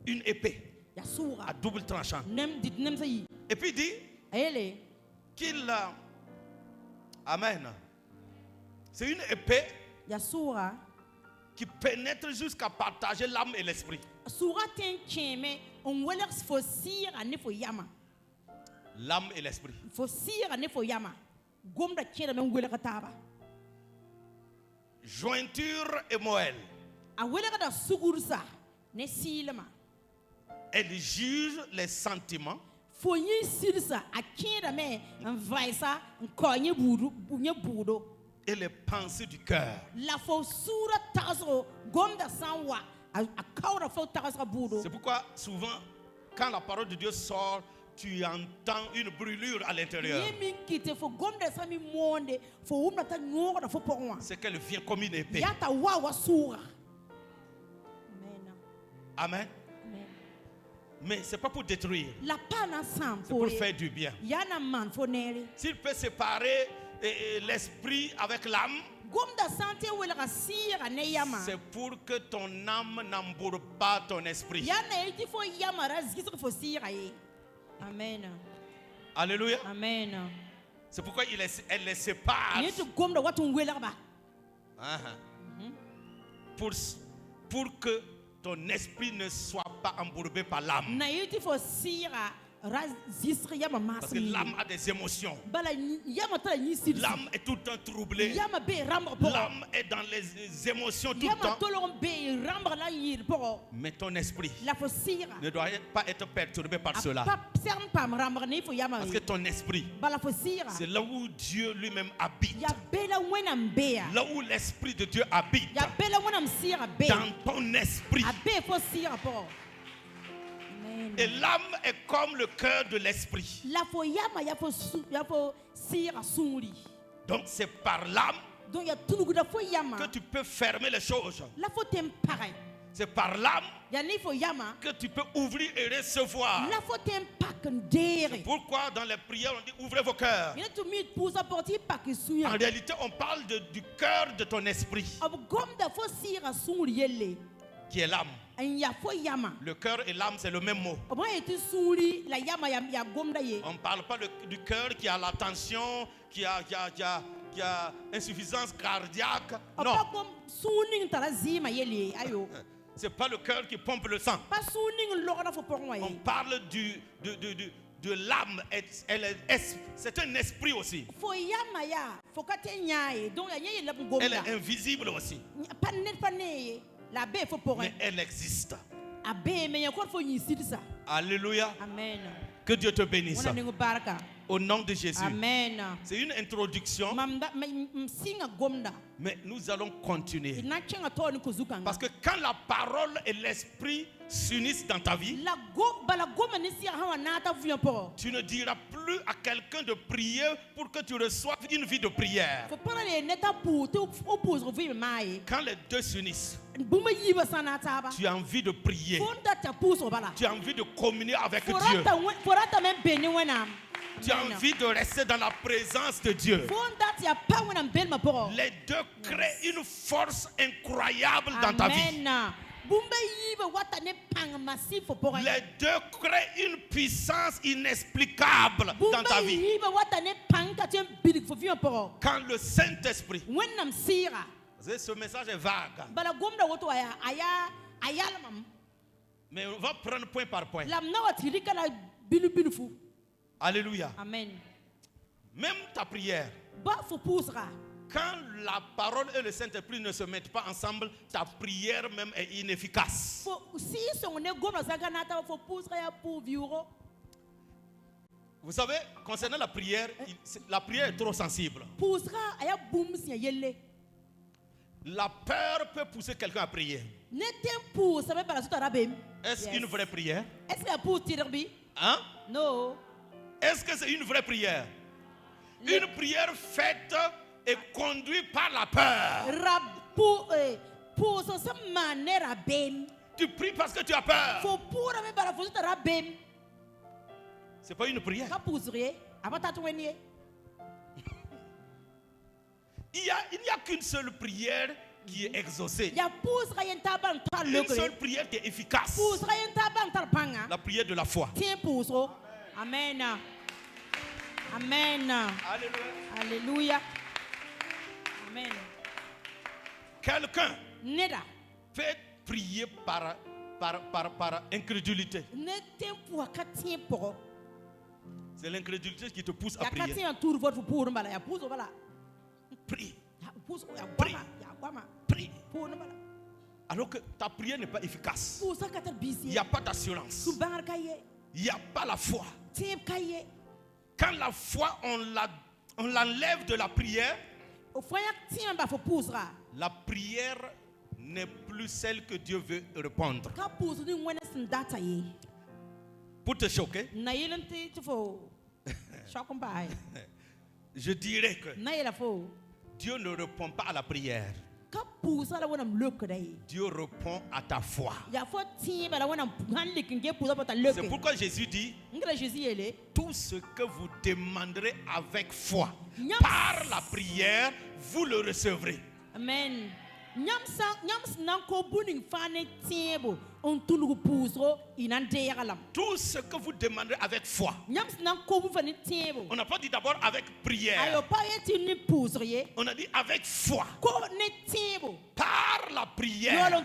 Une épée à double tranchant. Et puis il dit qu'il amen. C'est une épée qui pénètre jusqu'à partager l'âme et l'esprit. L'âme et l'esprit. Jointure et moelle. Elle juge les sentiments. Et les pensées du cœur. C'est pourquoi souvent, quand la parole de Dieu sort, tu entends une brûlure à l'intérieur. C'est qu'elle vient comme une épée. Amen. Mais ce n'est pas pour détruire. C'est pour faire du bien. S'il peut séparer l'esprit avec l'âme, C'est pour que ton âme n'embourbe pas ton esprit. Amen. Alléluia. Amen. C'est pourquoi elle les sépare. Pour que ton esprit ne soit pas embourbé par l'âme. Parce que l'âme a des émotions. L'âme est tout le temps troublée. L'âme est dans les émotions tout le temps. Mais ton esprit ne doit pas être perturbé par cela. Parce que ton esprit, c'est là où Dieu lui-même habite. Là où l'esprit de Dieu habite. Dans ton esprit. Et l'âme est comme le cœur de l'esprit. Donc c'est par l'âme que tu peux fermer les choses. C'est par l'âme que tu peux ouvrir et recevoir. C'est pourquoi dans les prières on dit ouvrez vos cœurs. En réalité on parle du cœur de ton esprit, qui est l'âme. Le cœur et l'âme, c'est le même mot. On ne parle pas du cœur qui a la tension, qui a insuffisance cardiaque. Non. Ce n'est pas le cœur qui pompe le sang. On parle de l'âme. C'est un esprit aussi. Elle est invisible aussi. Mais elle existe. Alléluia. Amen. Que Dieu te bénisse. Au nom de Jésus. Amen. C'est une introduction. Mais nous allons continuer. Parce que quand la parole et l'esprit s'unissent dans ta vie, tu ne diras plus à quelqu'un de prier pour que tu reçoives une vie de prière. Quand les deux s'unissent, tu as envie de prier. Tu as envie de communier avec Dieu. Tu as envie de rester dans la présence de Dieu. Les deux créent une force incroyable dans ta vie. Les deux créent une puissance inexplicable dans ta vie. Quand le Saint-Esprit, ce message est vague, mais on va prendre point par point. Alléluia. Amen. Même ta prière, quand la parole et le Saint-Esprit ne se mettent pas ensemble, ta prière même est inefficace. Vous savez, concernant la prière est trop sensible. La peur peut pousser quelqu'un à prier. Est-ce une vraie prière? Hein? Non. Est-ce que c'est une vraie prière? Une prière faite et conduite par la peur. Tu pries parce que tu as peur. C'est pas une prière. Il n'y a qu'une seule prière qui est exaucée. Une seule prière qui est efficace. La prière de la foi. Amen. Amen. Alléluia. Alléluia. Amen. Quelqu'un peut prier par incrédulité. C'est l'incrédulité qui te pousse à prier. Prie. Prie. Prie. Alors que ta prière n'est pas efficace. Il n'y a pas d'assurance. Il n'y a pas la foi. Quand la foi, on l'enlève de la prière, la prière n'est plus celle que Dieu veut répondre. Pour te choquer, je dirais que Dieu ne répond pas à la prière. Dieu répond à ta foi. C'est pourquoi Jésus dit, tout ce que vous demanderez avec foi, par la prière, vous le recevrez. Amen. Tout ce que vous demanderez avec foi. On n'a pas dit d'abord avec prière. On a dit avec foi. Par la prière,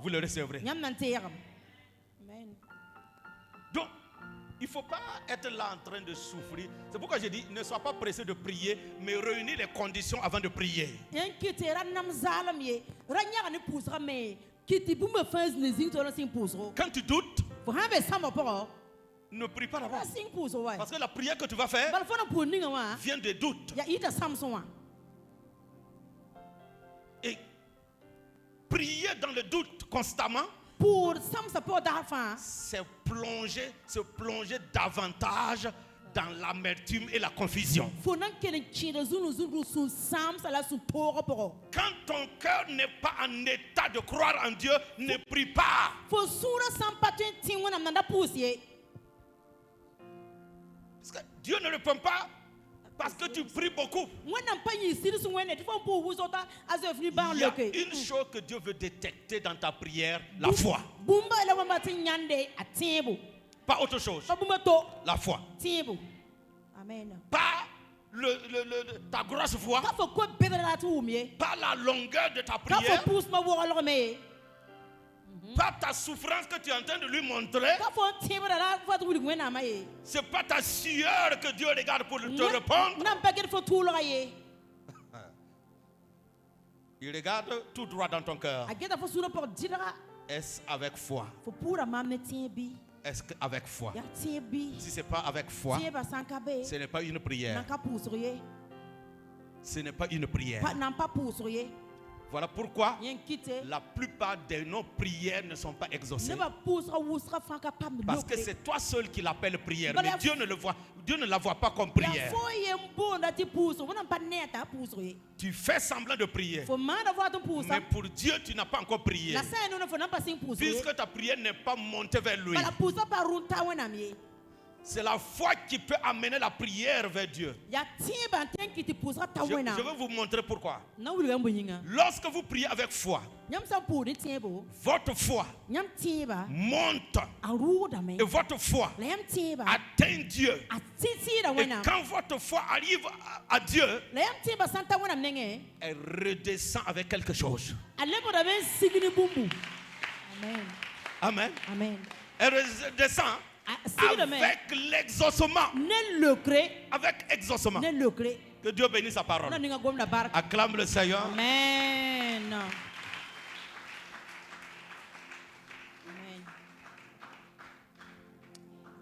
vous le recevrez. Donc, il ne faut pas être là en train de souffrir. C'est pourquoi j'ai dit, ne sois pas pressé de prier, mais réunis les conditions avant de prier. Quand tu doutes, ne prie pas d'abord. Parce que la prière que tu vas faire vient des doutes. Et prier dans le doute constamment, c'est se plonger davantage dans l'amertume et la confusion. Quand ton cœur n'est pas en état de croire en Dieu, ne prie pas. Parce que Dieu ne répond pas parce que tu pries beaucoup. Il y a une chose que Dieu veut détecter dans ta prière, la foi. Pas autre chose. La foi. Amen. Pas ta grosse foi. Pas la longueur de ta prière. Pas ta souffrance que tu es en train de lui montrer. C'est pas ta sueur que Dieu regarde pour te répondre. Il regarde tout droit dans ton cœur. Est-ce avec foi? Est-ce qu'avec foi? Si ce n'est pas avec foi, ce n'est pas une prière. Ce n'est pas une prière. Voilà pourquoi la plupart de nos prières ne sont pas exaucées. Parce que c'est toi seul qui l'appelles prière. Mais Dieu ne la voit pas comme prière. Tu fais semblant de prier. Mais pour Dieu, tu n'as pas encore prié. Puisque ta prière n'est pas montée vers lui. C'est la foi qui peut amener la prière vers Dieu. Je vais vous montrer pourquoi. Lorsque vous priez avec foi, votre foi monte et votre foi atteint Dieu. Et quand votre foi arrive à Dieu, elle redescend avec quelque chose. Amen. Amen. Elle redescend avec l'exaucement. Avec exaucement. Que Dieu bénisse sa parole. Acclame le Seigneur. Amen.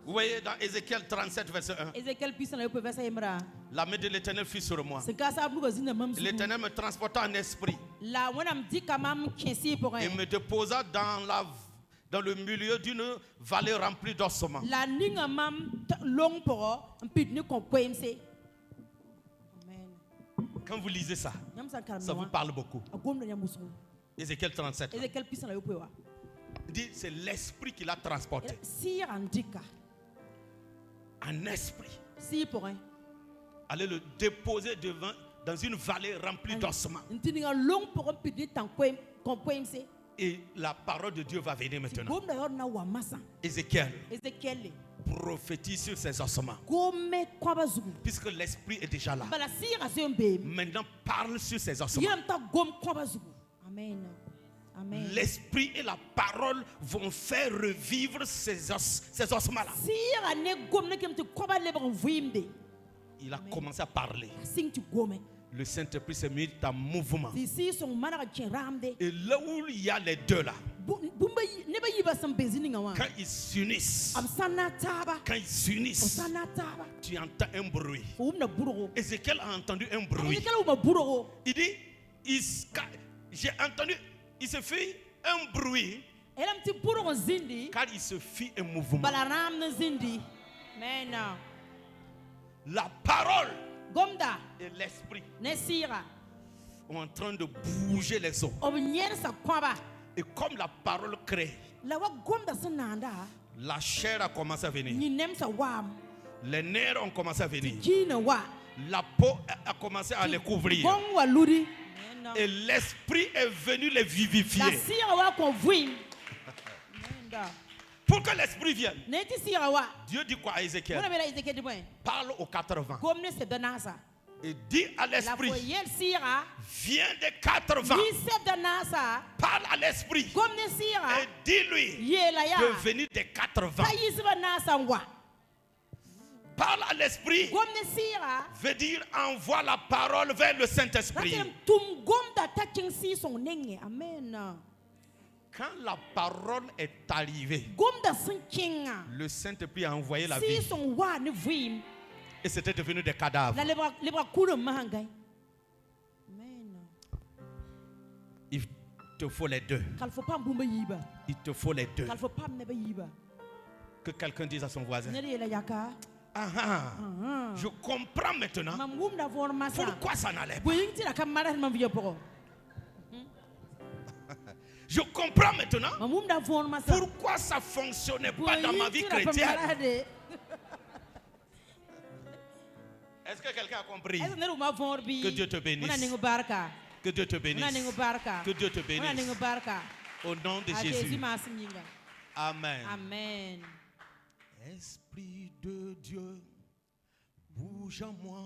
Vous voyez dans Ézéchiel 37, verset 1. La main de l'Éternel fut sur moi. L'Éternel me transporta en esprit et me déposa dans le milieu d'une vallée remplie d'ossements. Quand vous lisez ça, ça vous parle beaucoup. Ézéchiel 37. Dit, c'est l'esprit qui l'a transporté. Un esprit. Allez le déposer dans une vallée remplie d'ossements. Et la parole de Dieu va venir maintenant. Ézéchiel prophétise sur ces ossements. Puisque l'esprit est déjà là. Maintenant parle sur ces ossements. Amen. L'esprit et la parole vont faire revivre ces ossements-là. Il a commencé à parler. Le Saint-Esprit s'est mis en mouvement. Et là où il y a les deux là, quand ils s'unissent, tu entends un bruit. Ézéchiel a entendu un bruit. Il dit, j'ai entendu, il se fit un bruit, car il se fit un mouvement. La parole et l'esprit en train de bouger les os. Et comme la parole crée, la chair a commencé à venir. Les nerfs ont commencé à venir. La peau a commencé à les couvrir. Et l'esprit est venu les vivifier. Pour que l'esprit vienne, Dieu dit quoi à Ézéchiel? Parle aux 80. Et dit à l'esprit, viens des 80. Parle à l'esprit et dis-lui de venir des 80. Parle à l'esprit veut dire envoie la parole vers le Saint-Esprit. Quand la parole est arrivée, le Saint-Esprit a envoyé la vie. Et c'était devenu des cadavres. Il te faut les deux. Il te faut les deux. Que quelqu'un dise à son voisin, je comprends maintenant pourquoi ça n'allait pas. Je comprends maintenant pourquoi ça ne fonctionnait pas dans ma vie chrétienne. Est-ce que quelqu'un a compris? Que Dieu te bénisse. Que Dieu te bénisse. Que Dieu te bénisse. Au nom de Jésus. Amen. Amen. Esprit de Dieu, bouge en moi.